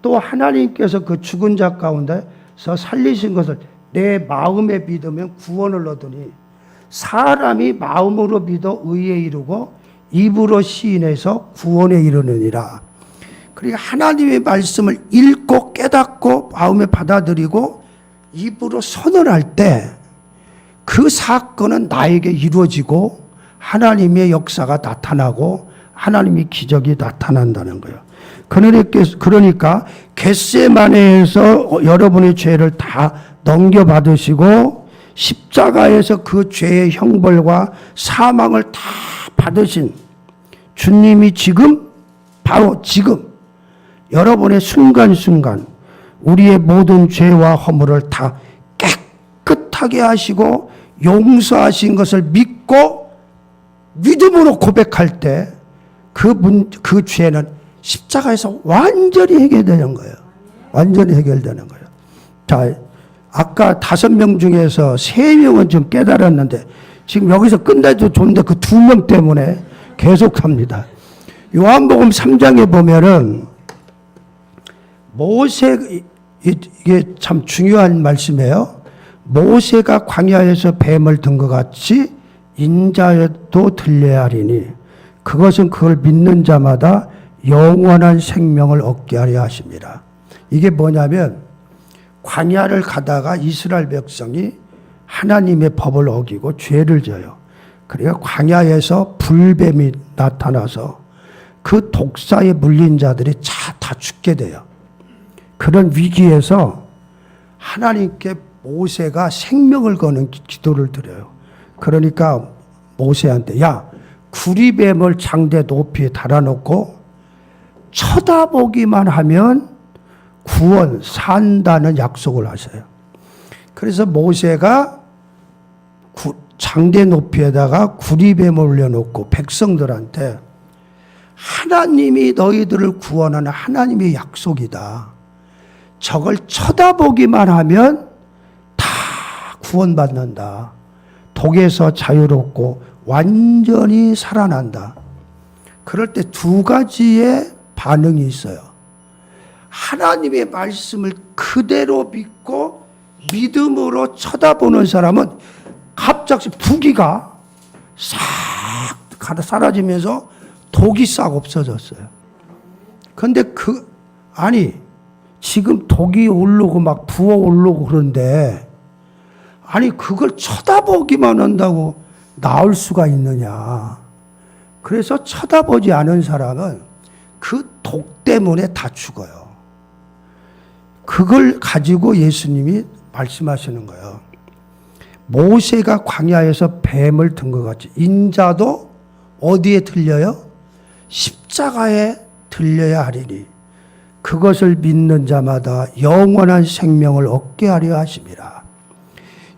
또 하나님께서 그 죽은 자 가운데서 살리신 것을 내 마음에 믿으면 구원을 얻으니 사람이 마음으로 믿어 의에 이르고 입으로 시인해서 구원에 이르느니라. 그러니까 하나님의 말씀을 읽고 깨닫고 마음에 받아들이고 입으로 선언할 때 그 사건은 나에게 이루어지고 하나님의 역사가 나타나고 하나님의 기적이 나타난다는 거예요. 그러니까 겟세마네에서 여러분의 죄를 다 넘겨받으시고 십자가에서 그 죄의 형벌과 사망을 다 받으신 주님이 지금 바로 지금 여러분의 순간순간 우리의 모든 죄와 허물을 다 깨끗하게 하시고 용서하신 것을 믿고 믿음으로 고백할 때 그 죄는 십자가에서 완전히 해결되는 거예요. 완전히 해결되는 거예요. 자, 아까 5명 중에서 3명은 좀 깨달았는데 지금 여기서 끝내도 좋은데 그 2명 때문에 계속합니다. 요한복음 3장에 보면은 이게 참 중요한 말씀이에요. 모세가 광야에서 뱀을 든 것 같이 인자도 들려야 하리니 그것은 그걸 믿는 자마다 영원한 생명을 얻게 하려 하십니다. 이게 뭐냐면 광야를 가다가 이스라엘 백성이 하나님의 법을 어기고 죄를 져요. 그러니까 광야에서 불뱀이 나타나서 그 독사에 물린 자들이 다 죽게 돼요. 그런 위기에서 하나님께 모세가 생명을 거는 기도를 드려요. 그러니까 모세한테 야, 구리뱀을 장대 높이 달아놓고 쳐다보기만 하면 구원 산다는 약속을 하세요. 그래서 모세가 장대 높이에다가 구리뱀을 올려놓고 백성들한테 하나님이 너희들을 구원하는 하나님의 약속이다. 저걸 쳐다보기만 하면 다 구원받는다. 독에서 자유롭고 완전히 살아난다. 그럴 때 2가지의 반응이 있어요. 하나님의 말씀을 그대로 믿고 믿음으로 쳐다보는 사람은 갑자기 부기가 싹 사라지면서 독이 싹 없어졌어요. 근데 지금 독이 오르고 막 부어 오르고 그런데 그걸 쳐다보기만 한다고 나을 수가 있느냐. 그래서 쳐다보지 않은 사람은 그 독 때문에 다 죽어요. 그걸 가지고 예수님이 말씀하시는 거예요. 모세가 광야에서 뱀을 든 것 같이 인자도 어디에 들려요? 십자가에 들려야 하리니 그것을 믿는 자마다 영원한 생명을 얻게 하려 하심이라.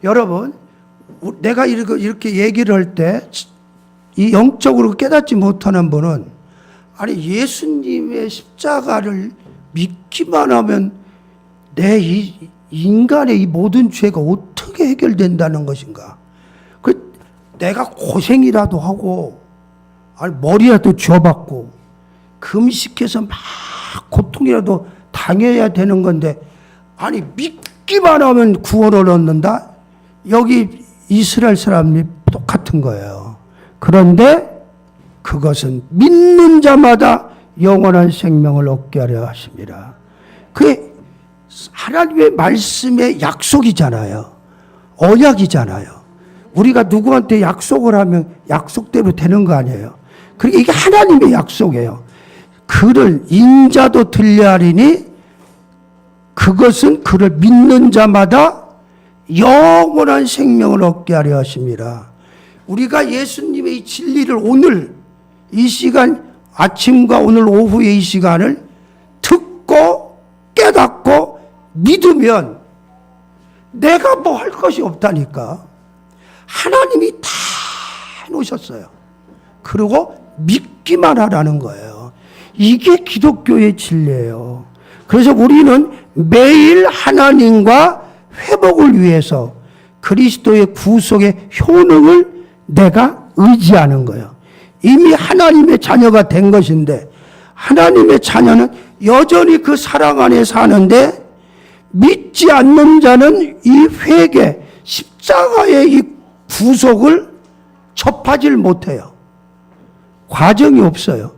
여러분, 내가 이렇게 얘기를 할 때 이 영적으로 깨닫지 못하는 분은 예수님의 십자가를 믿기만 하면 내 이 인간의 이 모든 죄가 어떻게 해결된다는 것인가? 내가 고생이라도 하고 머리라도 쥐어박고 금식해서 막 고통이라도 당해야 되는 건데 믿기만 하면 구원을 얻는다? 여기 이스라엘 사람이 똑같은 거예요. 그런데 그것은 믿는 자마다 영원한 생명을 얻게 하려 하십니다. 그게 하나님의 말씀의 약속이잖아요. 언약이잖아요. 우리가 누구한테 약속을 하면 약속대로 되는 거 아니에요. 그러니까 이게 하나님의 약속이에요. 그를 인자도 들려하리니 그것은 그를 믿는 자마다 영원한 생명을 얻게 하려 하심이라. 우리가 예수님의 이 진리를 오늘 이 시간 아침과 오늘 오후의 이 시간을 듣고 깨닫고 믿으면 내가 뭐 할 것이 없다니까. 하나님이 다 해놓으셨어요. 그리고 믿기만 하라는 거예요. 이게 기독교의 진리예요. 그래서 우리는 매일 하나님과 회복을 위해서 그리스도의 구속의 효능을 내가 의지하는 거예요. 이미 하나님의 자녀가 된 것인데 하나님의 자녀는 여전히 그 사랑 안에 사는데 믿지 않는 자는 이 회개, 십자가의 이 구속을 접하질 못해요. 과정이 없어요.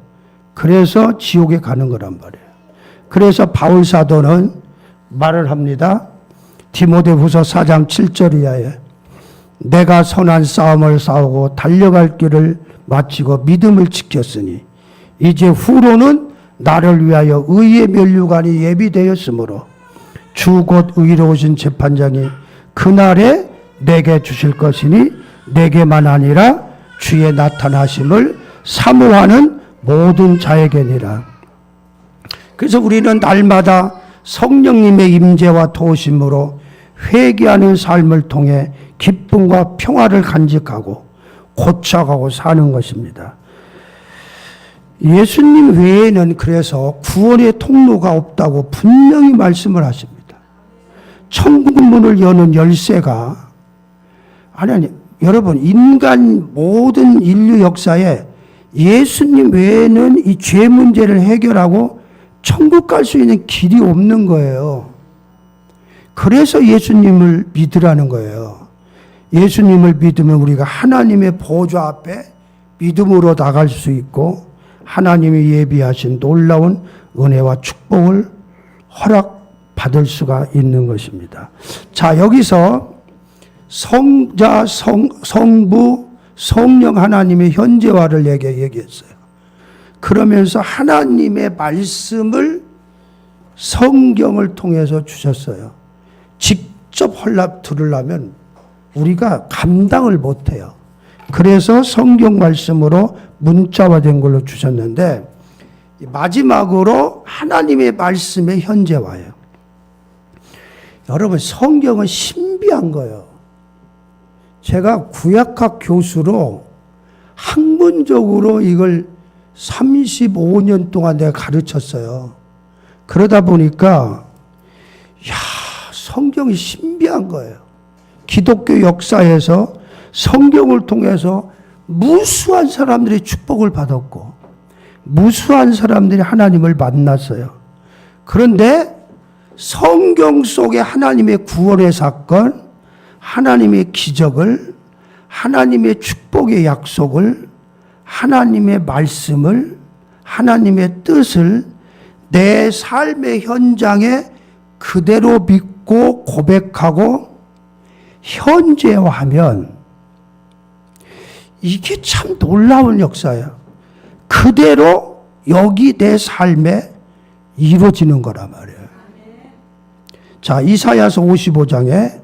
그래서 지옥에 가는 거란 말이에요. 그래서 바울 사도는 말을 합니다. 디모데후서 4장 7절 이하에 내가 선한 싸움을 싸우고 달려갈 길을 마치고 믿음을 지켰으니 이제 후로는 나를 위하여 의의 면류관이 예비되었으므로 주 곧 의로우신 재판장이 그날에 내게 주실 것이니 내게만 아니라 주의 나타나심을 사모하는 모든 자에게니라. 그래서 우리는 날마다 성령님의 임재와 도우심으로 회개하는 삶을 통해 기쁨과 평화를 간직하고 고쳐가고 사는 것입니다. 예수님 외에는 그래서 구원의 통로가 없다고 분명히 말씀을 하십니다. 천국 문을 여는 열쇠가 아니 여러분 인간 모든 인류 역사에 예수님 외에는 이 죄 문제를 해결하고 천국 갈 수 있는 길이 없는 거예요. 그래서 예수님을 믿으라는 거예요. 예수님을 믿으면 우리가 하나님의 보좌 앞에 믿음으로 나갈 수 있고 하나님이 예비하신 놀라운 은혜와 축복을 허락받을 수가 있는 것입니다. 자, 여기서 성자, 성부, 성령 하나님의 현재화를 얘기했어요. 그러면서 하나님의 말씀을 성경을 통해서 주셨어요. 직접 들으려면 우리가 감당을 못해요. 그래서 성경 말씀으로 문자화된 걸로 주셨는데 마지막으로 하나님의 말씀의 현재화예요. 여러분 성경은 신비한 거예요. 제가 구약학 교수로 학문적으로 이걸 35년 동안 내가 가르쳤어요. 그러다 보니까 성경이 신비한 거예요. 기독교 역사에서 성경을 통해서 무수한 사람들이 축복을 받았고 무수한 사람들이 하나님을 만났어요. 그런데 성경 속에 하나님의 구원의 사건, 하나님의 기적을, 하나님의 축복의 약속을, 하나님의 말씀을, 하나님의 뜻을 내 삶의 현장에 그대로 믿고 고백하고 현재화하면 이게 참 놀라운 역사예요. 그대로 여기 내 삶에 이루어지는 거란 말이에요. 자, 이사야서 55장에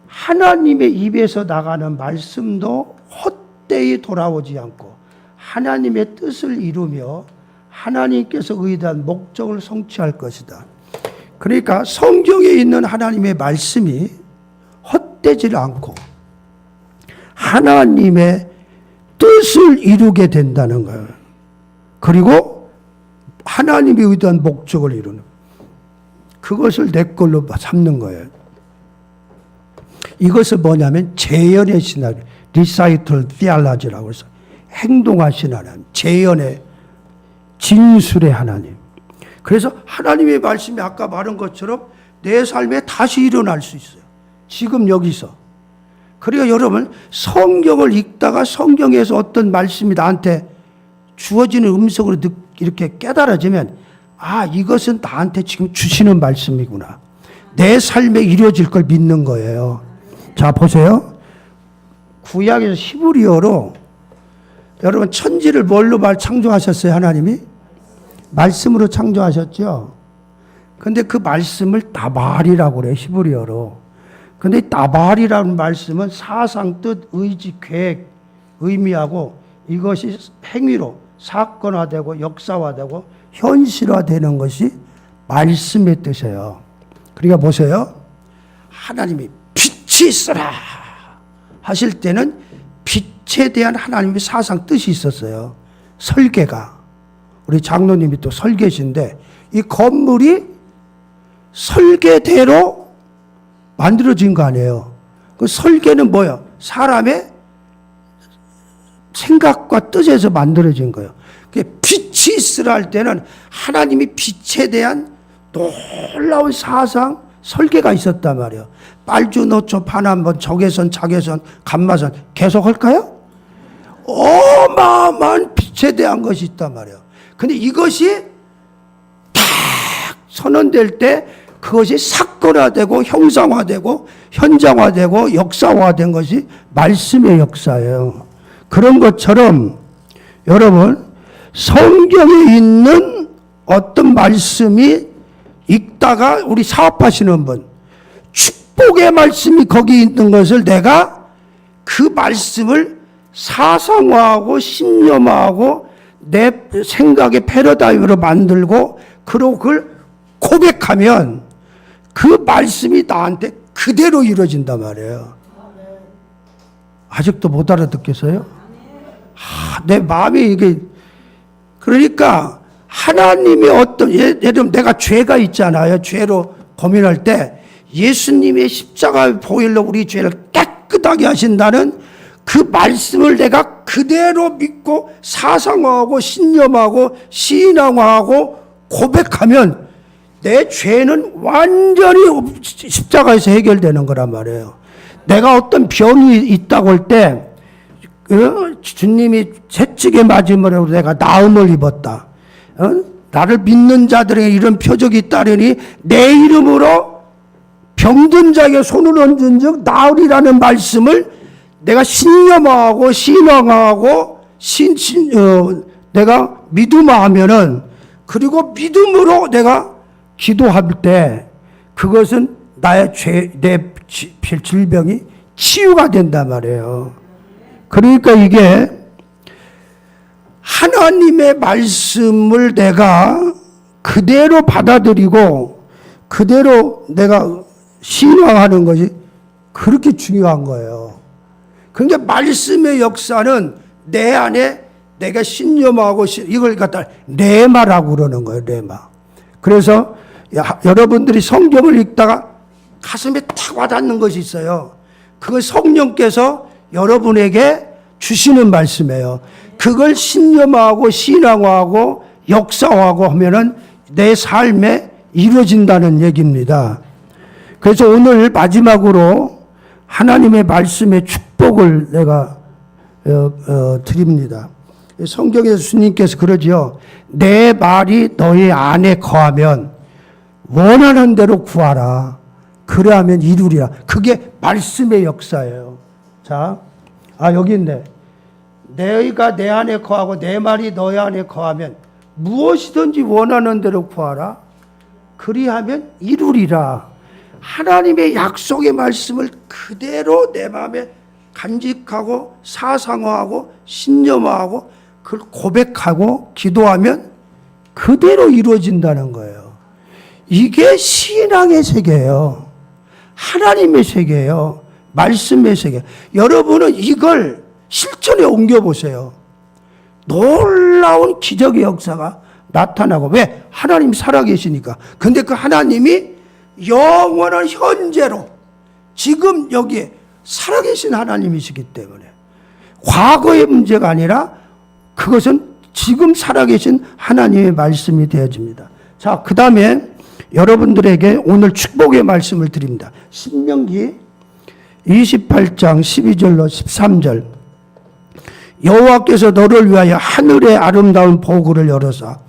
하나님의 입에서 나가는 말씀도 헛되이 돌아오지 않고 하나님의 뜻을 이루며 하나님께서 의도한 목적을 성취할 것이다. 그러니까 성경에 있는 하나님의 말씀이 헛되지 않고 하나님의 뜻을 이루게 된다는 거예요. 그리고 하나님이 의도한 목적을 이루는 그것을 내 걸로 삼는 거예요. 이것을 뭐냐면 재현의 신학, 리사이틀 디알라지라고 해서 행동하신 하나님, 재현의 진술의 하나님. 그래서 하나님의 말씀이 아까 말한 것처럼 내 삶에 다시 일어날 수 있어요. 지금 여기서. 그러니까 여러분 성경을 읽다가 성경에서 어떤 말씀이 나한테 주어지는 음성으로 이렇게 깨달아지면 아, 이것은 나한테 지금 주시는 말씀이구나. 내 삶에 이루어질 걸 믿는 거예요. 자, 보세요. 구약에서 히브리어로 여러분 천지를 뭘로 창조하셨어요? 하나님이? 말씀으로 창조하셨죠. 근데 그 말씀을 다발이라고 그래요. 히브리어로. 근데 다발이라는 말씀은 사상, 뜻, 의지, 계획, 의미하고 이것이 행위로 사건화되고 역사화되고 현실화되는 것이 말씀의 뜻이에요. 그러니까 보세요. 하나님이 빛이 있어라 하실 때는 빛에 대한 하나님의 사상 뜻이 있었어요. 설계가. 우리 장로님이 또 설계신데 이 건물이 설계대로 만들어진 거 아니에요. 그 설계는 뭐예요? 사람의 생각과 뜻에서 만들어진 거예요. 빛이 있으라 할 때는 하나님이 빛에 대한 놀라운 사상, 설계가 있었단 말이에요. 빨주, 노초, 파남번, 적외선, 자외선, 감마선 계속 할까요? 어마어마한 빛에 대한 것이 있단 말이에요. 근데 이것이 딱 선언될 때 그것이 사건화되고 형상화되고 현장화되고 역사화된 것이 말씀의 역사예요. 그런 것처럼 여러분 성경에 있는 어떤 말씀이 읽다가 우리 사업하시는 분 축복의 말씀이 거기 있는 것을 내가 그 말씀을 사상화하고 신념화하고 내 생각의 패러다임으로 만들고 그리고 그걸 고백하면 그 말씀이 나한테 그대로 이루어진단 말이에요. 아직도 못 알아듣겠어요? 내 마음이 이게 그러니까 하나님의 어떤 예를 들면 내가 죄가 있잖아요. 죄로 고민할 때 예수님의 십자가 보혈로 우리 죄를 깨끗하게 하신다는 그 말씀을 내가 그대로 믿고 사상화하고 신념하고 신앙화하고 고백하면 내 죄는 완전히 십자가에서 해결되는 거란 말이에요. 내가 어떤 병이 있다고 할 때 주님이 채찍에 맞음으로 내가 나음을 입었다. 나를 믿는 자들에게 이런 표적이 있다려니 내 이름으로 병든 자에게 손을 얹은 즉 나으리라는 말씀을 내가 신념하고 신앙하고 내가 믿음하면은 그리고 믿음으로 내가 기도할 때 그것은 나의 죄, 내 질병이 치유가 된단 말이에요. 그러니까 이게 하나님의 말씀을 내가 그대로 받아들이고 그대로 내가 신앙하는 것이 그렇게 중요한 거예요. 그러니까 말씀의 역사는 내 안에 내가 신념하고 이걸 갖다 레마라고 그러는 거예요. 레마. 그래서 여러분들이 성경을 읽다가 가슴에 탁 와닿는 것이 있어요. 그걸 성령께서 여러분에게 주시는 말씀이에요. 그걸 신념하고 신앙화하고 역사화하고 하면은 내 삶에 이루어진다는 얘기입니다. 그래서 오늘 마지막으로 하나님의 말씀의 축복을 내가 드립니다. 성경에서 주님께서 그러지요. 내 말이 너희 안에 거하면 원하는 대로 구하라. 그래야면 이루리라. 그게 말씀의 역사예요. 자, 여기 있네. 너희가 내 안에 거하고 내 말이 너희 안에 거하면 무엇이든지 원하는 대로 구하라. 그리하면 이루리라. 하나님의 약속의 말씀을 그대로 내 마음에 간직하고 사상화하고 신념화하고 그걸 고백하고 기도하면 그대로 이루어진다는 거예요. 이게 신앙의 세계예요. 하나님의 세계예요. 말씀의 세계. 여러분은 이걸 실천에 옮겨보세요. 놀라운 기적의 역사가 나타나고 왜? 하나님이 살아계시니까. 근데 그 하나님이 영원한 현재로 지금 여기에 살아계신 하나님이시기 때문에 과거의 문제가 아니라 그것은 지금 살아계신 하나님의 말씀이 되어집니다. 자, 그 다음에 여러분들에게 오늘 축복의 말씀을 드립니다. 신명기 28장 12절로 13절. 여호와께서 너를 위하여 하늘의 아름다운 보구를 열어서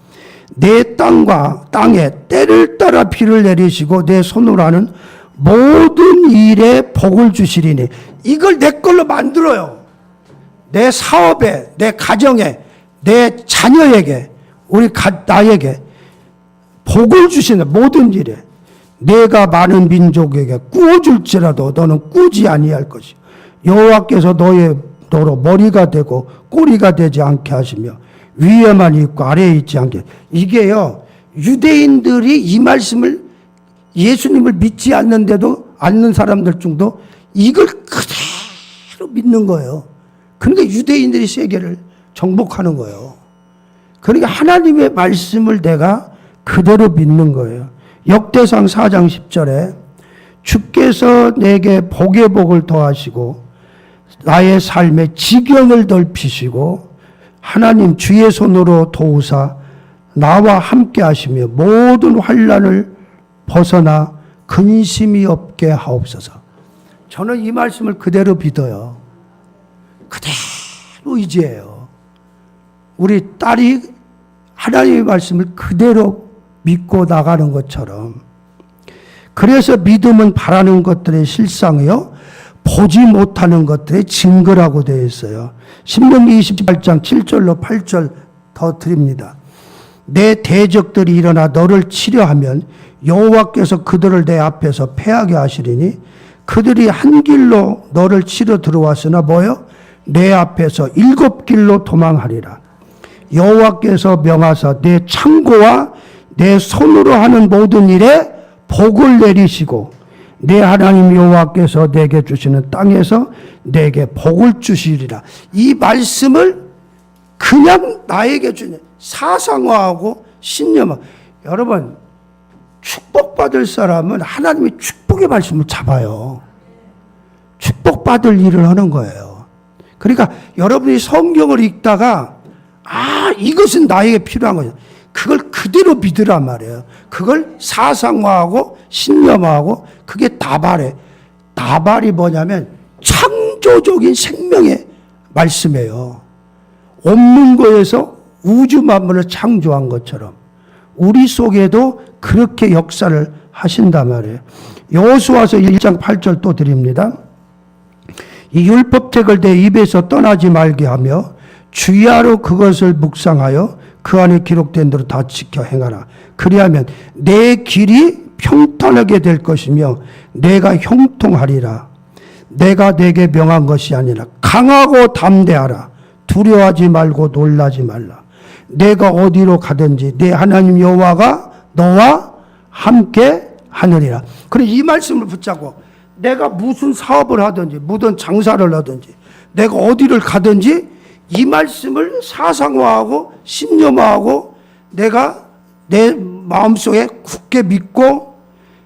내 땅과 땅에 때를 따라 비를 내리시고 내 손으로 하는 모든 일에 복을 주시리니. 이걸 내 걸로 만들어요. 내 사업에, 내 가정에, 내 자녀에게, 나에게 복을 주시는 모든 일에. 내가 많은 민족에게 꾸어줄지라도 너는 꾸지 아니할 것이요 여호와께서 너로 머리가 되고 꼬리가 되지 않게 하시며 위에만 있고 아래에 있지 않게. 이게요, 유대인들이 이 말씀을, 예수님을 믿지 않는 사람들 중도 이걸 그대로 믿는 거예요. 그러니까 유대인들이 세계를 정복하는 거예요. 그러니까 하나님의 말씀을 내가 그대로 믿는 거예요. 역대상 4장 10절에 주께서 내게 복의 복을 더하시고 나의 삶의 지경을 넓히시고 하나님 주의 손으로 도우사 나와 함께 하시며 모든 환난을 벗어나 근심이 없게 하옵소서. 저는 이 말씀을 그대로 믿어요. 그대로 의지해요. 우리 딸이 하나님의 말씀을 그대로 믿고 나가는 것처럼. 그래서 믿음은 바라는 것들의 실상이요 보지 못하는 것들의 증거라고 되어 있어요. 신명기 28장 7절로 8절 더 드립니다. 내 대적들이 일어나 너를 치려하면 여호와께서 그들을 내 앞에서 패하게 하시리니 그들이 한 길로 너를 치러 들어왔으나 뭐요? 내 앞에서 7길로 도망하리라. 여호와께서 명하사 내 창고와 내 손으로 하는 모든 일에 복을 내리시고 내 하나님 여호와께서 내게 주시는 땅에서 내게 복을 주시리라. 이 말씀을 그냥 나에게 주는 사상화하고 신념하고. 여러분, 축복받을 사람은 하나님의 축복의 말씀을 잡아요. 축복받을 일을 하는 거예요. 그러니까 여러분이 성경을 읽다가 이것은 나에게 필요한 거죠. 그걸 그대로 믿으란 말이에요. 그걸 사상화하고 신념화하고. 그게 다발이에요. 다발이 뭐냐면 창조적인 생명의 말씀이에요. 없는 거에서 우주 만물을 창조한 것처럼 우리 속에도 그렇게 역사를 하신단 말이에요. 여호수아서 1장 8절 또 드립니다. 이 율법책을 내 입에서 떠나지 말게 하며 주야로 그것을 묵상하여 그 안에 기록된 대로 다 지켜 행하라. 그리하면 내 길이 평탄하게 될 것이며 내가 형통하리라. 내가 내게 명한 것이 아니라 강하고 담대하라. 두려워하지 말고 놀라지 말라. 내가 어디로 가든지 내 하나님 여호와가 너와 함께 하느니라. 그래, 이 말씀을 붙잡고 내가 무슨 사업을 하든지 무슨 장사를 하든지 내가 어디를 가든지 이 말씀을 사상화하고 신념화하고 내가 내 마음속에 굳게 믿고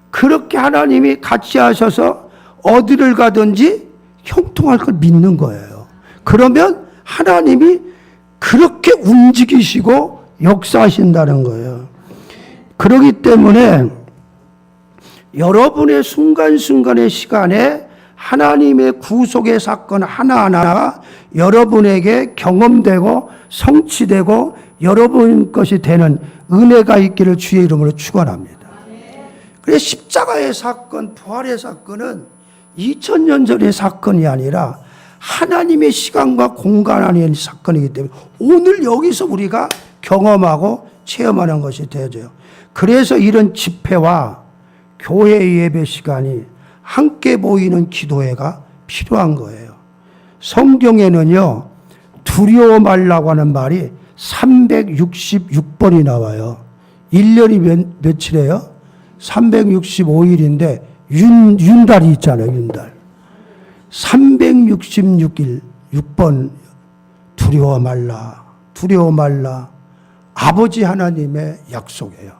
그렇게 하나님이 같이 하셔서 어디를 가든지 형통할 걸 믿는 거예요. 그러면 하나님이 그렇게 움직이시고 역사하신다는 거예요. 그렇기 때문에 여러분의 순간순간의 시간에 하나님의 구속의 사건 하나하나가 여러분에게 경험되고 성취되고 여러분 것이 되는 은혜가 있기를 주의 이름으로 축원합니다. 그래서 십자가의 사건, 부활의 사건은 2000년 전의 사건이 아니라 하나님의 시간과 공간 안에 사건이기 때문에 오늘 여기서 우리가 경험하고 체험하는 것이 되어져요. 그래서 이런 집회와 교회 예배 시간이 함께 모이는 기도회가 필요한 거예요. 성경에는요, 두려워 말라고 하는 말이 366번이 나와요. 1년이 며칠이에요? 365일인데 윤달이 있잖아요. 윤달. 366일 6번 두려워 말라. 두려워 말라. 아버지 하나님의 약속이에요.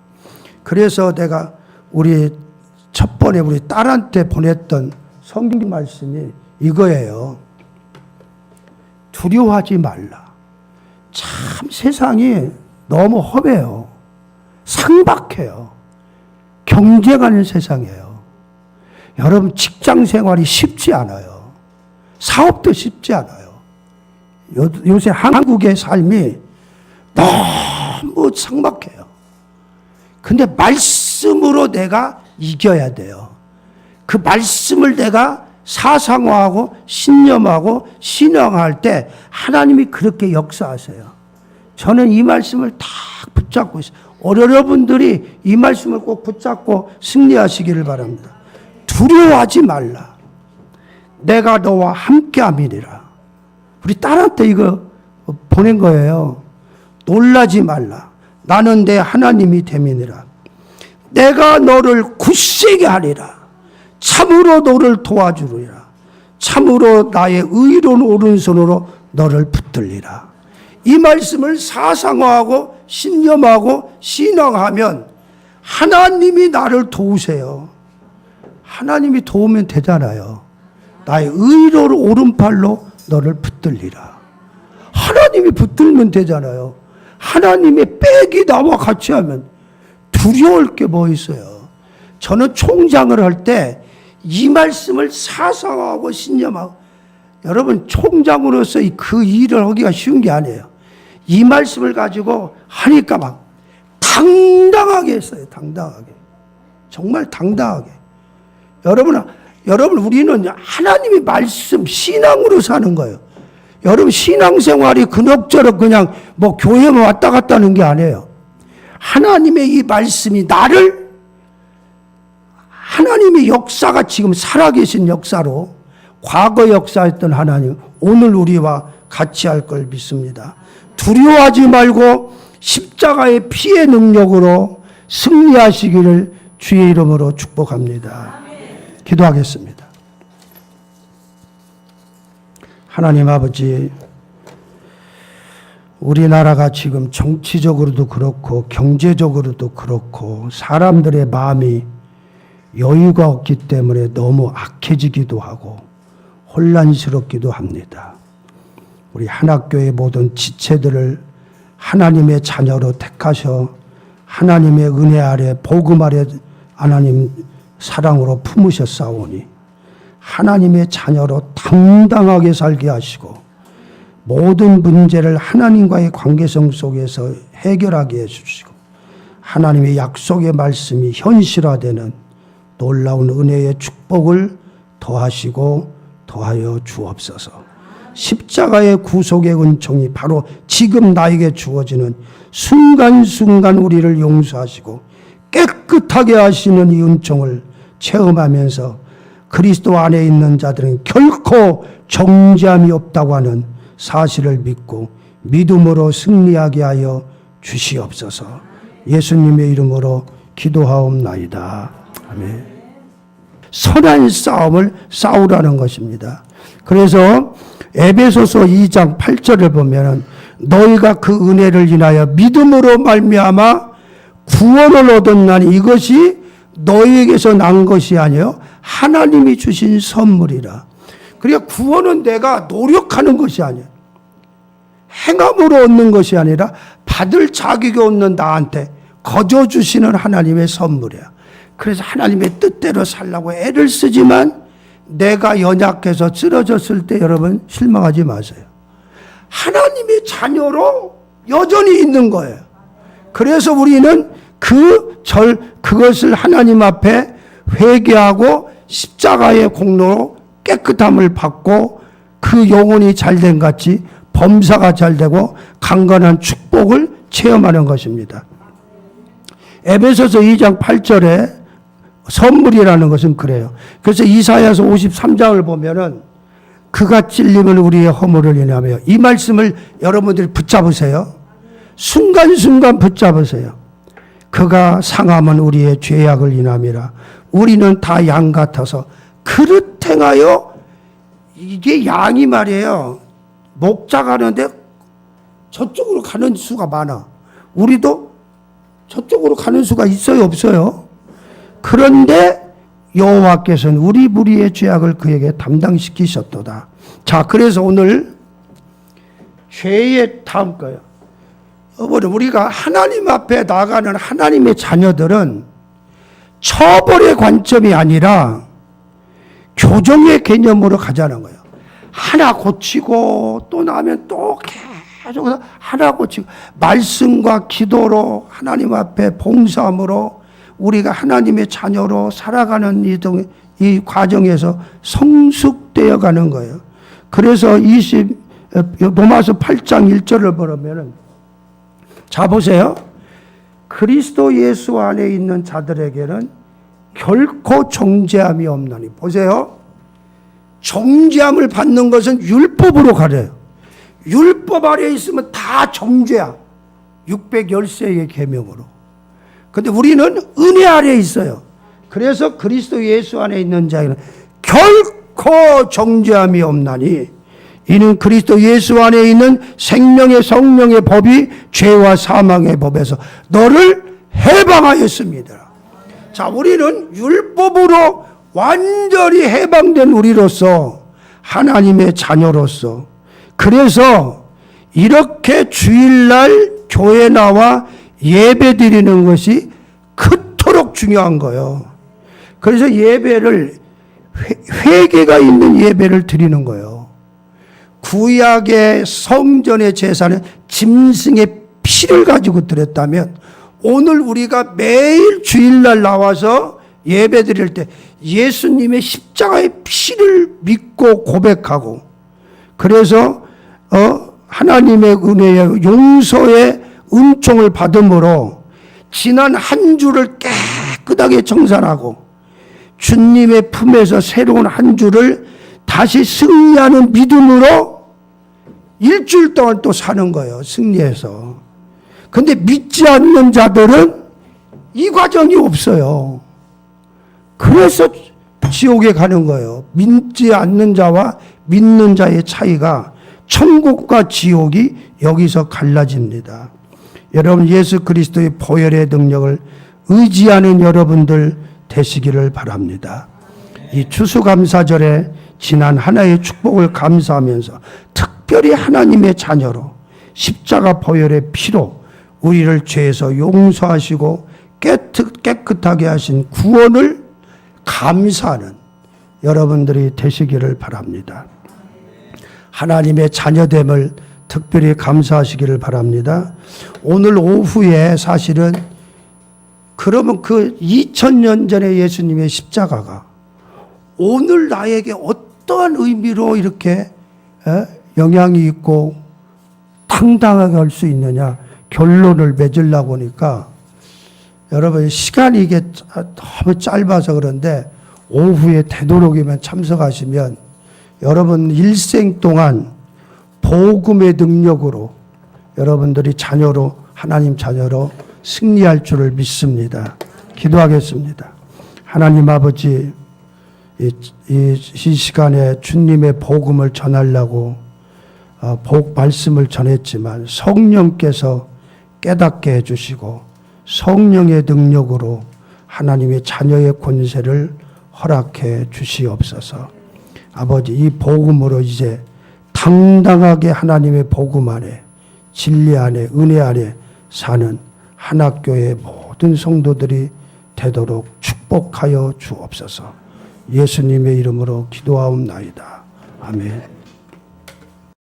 그래서 내가 첫 번에 우리 딸한테 보냈던 성경 말씀이 이거예요. 두려워하지 말라. 참 세상이 너무 험해요. 상박해요. 경쟁하는 세상이에요. 여러분, 직장 생활이 쉽지 않아요. 사업도 쉽지 않아요. 요새 한국의 삶이 너무 상박해요. 근데 말씀으로 내가 이겨야 돼요. 그 말씀을 내가 사상화하고 신념하고 신앙할 때 하나님이 그렇게 역사하세요. 저는 이 말씀을 다 붙잡고 있어요. 여러분들이 이 말씀을 꼭 붙잡고 승리하시기를 바랍니다. 두려워하지 말라. 내가 너와 함께함이니라. 우리 딸한테 이거 보낸 거예요. 놀라지 말라. 나는 내 하나님이 됨이니라. 내가 너를 굳세게 하리라. 참으로 너를 도와주리라. 참으로 나의 의로운 오른손으로 너를 붙들리라. 이 말씀을 사상화하고 신념하고 신앙하면 하나님이 나를 도우세요. 하나님이 도우면 되잖아요. 나의 의로운 오른팔로 너를 붙들리라. 하나님이 붙들면 되잖아요. 하나님의 백이 나와 같이 하면 두려울 게 뭐 있어요. 저는 총장을 할 때 이 말씀을 사상화하고 신념하고, 여러분 총장으로서 그 일을 하기가 쉬운 게 아니에요. 이 말씀을 가지고 하니까 막 당당하게 했어요. 당당하게. 정말 당당하게. 여러분 우리는 하나님의 말씀 신앙으로 사는 거예요. 여러분 신앙생활이 그럭저럭 그냥 뭐 교회만 왔다 갔다 하는 게 아니에요. 하나님의 이 말씀이 나를, 하나님의 역사가 지금 살아계신 역사로, 과거 역사했던 하나님 오늘 우리와 같이 할 걸 믿습니다. 두려워하지 말고 십자가의 피의 능력으로 승리하시기를 주의 이름으로 축복합니다. 기도하겠습니다. 하나님 아버지, 우리나라가 지금 정치적으로도 그렇고 경제적으로도 그렇고 사람들의 마음이 여유가 없기 때문에 너무 악해지기도 하고 혼란스럽기도 합니다. 우리 한학교의 모든 지체들을 하나님의 자녀로 택하셔 하나님의 은혜 아래 복음 아래 하나님 사랑으로 품으셨사오니 하나님의 자녀로 당당하게 살게 하시고 모든 문제를 하나님과의 관계성 속에서 해결하게 해주시고 하나님의 약속의 말씀이 현실화되는 놀라운 은혜의 축복을 더하시고 더하여 주옵소서. 십자가의 구속의 은총이 바로 지금 나에게 주어지는 순간순간 우리를 용서하시고 깨끗하게 하시는 이 은총을 체험하면서 그리스도 안에 있는 자들은 결코 정죄함이 없다고 하는 사실을 믿고 믿음으로 승리하게 하여 주시옵소서. 예수님의 이름으로 기도하옵나이다. 아멘. 선한 싸움을 싸우라는 것입니다. 그래서 에베소서 2장 8절을 보면 너희가 그 은혜를 인하여 믿음으로 말미암아 구원을 얻었나니 이것이 너희에게서 난 것이 아니요 하나님이 주신 선물이라. 그러니까 구원은 내가 노력하는 것이 아니야. 행함으로 얻는 것이 아니라 받을 자격이 없는 나한테 거저 주시는 하나님의 선물이야. 그래서 하나님의 뜻대로 살라고 애를 쓰지만 내가 연약해서 쓰러졌을 때 여러분 실망하지 마세요. 하나님의 자녀로 여전히 있는 거예요. 그래서 우리는 그것을 하나님 앞에 회개하고 십자가의 공로로 깨끗함을 받고 그 영혼이 잘된 같이 범사가 잘되고 강건한 축복을 체험하는 것입니다. 에베소서 2장 8절에 선물이라는 것은 그래요. 그래서 이사야서 53장을 보면은 그가 찔림은 우리의 허물을 인하며, 이 말씀을 여러분들이 붙잡으세요. 순간순간 붙잡으세요. 그가 상함은 우리의 죄악을 인함이라. 우리는 다 양 같아서 그릇 행하여, 이게 양이 말이에요. 목자 가는데 저쪽으로 가는 수가 많아. 우리도 저쪽으로 가는 수가 있어요, 없어요? 그런데 여호와께서는 우리 무리의 죄악을 그에게 담당시키셨도다. 자, 그래서 오늘 죄의 다음 거예요. 우리가 하나님 앞에 나가는 하나님의 자녀들은 처벌의 관점이 아니라 교정의 개념으로 가자는 거예요. 하나 고치고 또 나면 또 계속 하라고 지금 말씀과 기도로 하나님 앞에 봉사함으로 우리가 하나님의 자녀로 살아가는 이 과정에서 성숙되어 가는 거예요. 그래서 로마서 8장 1절을 보면은 자 보세요. 그리스도 예수 안에 있는 자들에게는 결코 정죄함이 없나니. 보세요. 정죄함을 받는 것은 율법으로 가려요. 율법 아래에 있으면 다 정죄야. 613의 계명으로. 근데 우리는 은혜 아래에 있어요. 그래서 그리스도 예수 안에 있는 자에게는 결코 정죄함이 없나니 이는 그리스도 예수 안에 있는 생명의 성령의 법이 죄와 사망의 법에서 너를 해방하였습니다. 자, 우리는 율법으로 완전히 해방된 우리로서 하나님의 자녀로서 그래서 이렇게 주일날 교회 나와 예배 드리는 것이 그토록 중요한 거예요. 그래서 예배를 회개가 있는 예배를 드리는 거예요. 구약의 성전의 제사는 짐승의 피를 가지고 드렸다면 오늘 우리가 매일 주일날 나와서 예배 드릴 때 예수님의 십자가의 피를 믿고 고백하고 그래서 하나님의 은혜의 용서의 은총을 받음으로 지난 한 주를 깨끗하게 청산하고 주님의 품에서 새로운 한 주를 다시 승리하는 믿음으로 일주일 동안 또 사는 거예요. 승리해서. 근데 믿지 않는 자들은 이 과정이 없어요. 그래서 지옥에 가는 거예요. 믿지 않는 자와 믿는 자의 차이가 천국과 지옥이 여기서 갈라집니다. 여러분 예수 그리스도의 보혈의 능력을 의지하는 여러분들 되시기를 바랍니다. 이 추수감사절에 지난 하나의 축복을 감사하면서 특별히 하나님의 자녀로 십자가 보혈의 피로 우리를 죄에서 용서하시고 깨끗하게 하신 구원을 감사하는 여러분들이 되시기를 바랍니다. 하나님의 자녀됨을 특별히 감사하시기를 바랍니다. 오늘 오후에 사실은 그러면 그 2000년 전에 예수님의 십자가가 오늘 나에게 어떠한 의미로 이렇게 영향이 있고 당당하게 할 수 있느냐 결론을 맺으려고 하니까 여러분 시간이 이게 너무 짧아서 그런데 오후에 되도록이면 참석하시면 여러분 일생 동안 복음의 능력으로 여러분들이 자녀로 하나님 자녀로 승리할 줄을 믿습니다. 기도하겠습니다. 하나님 아버지 이 시간에 주님의 복음을 전하려고 복 말씀을 전했지만 성령께서 깨닫게 해주시고 성령의 능력으로 하나님의 자녀의 권세를 허락해 주시옵소서. 아버지 이 복음으로 이제 당당하게 하나님의 복음 안에 진리 안에 은혜 안에 사는 한학교의 모든 성도들이 되도록 축복하여 주옵소서. 예수님의 이름으로 기도하옵나이다. 아멘.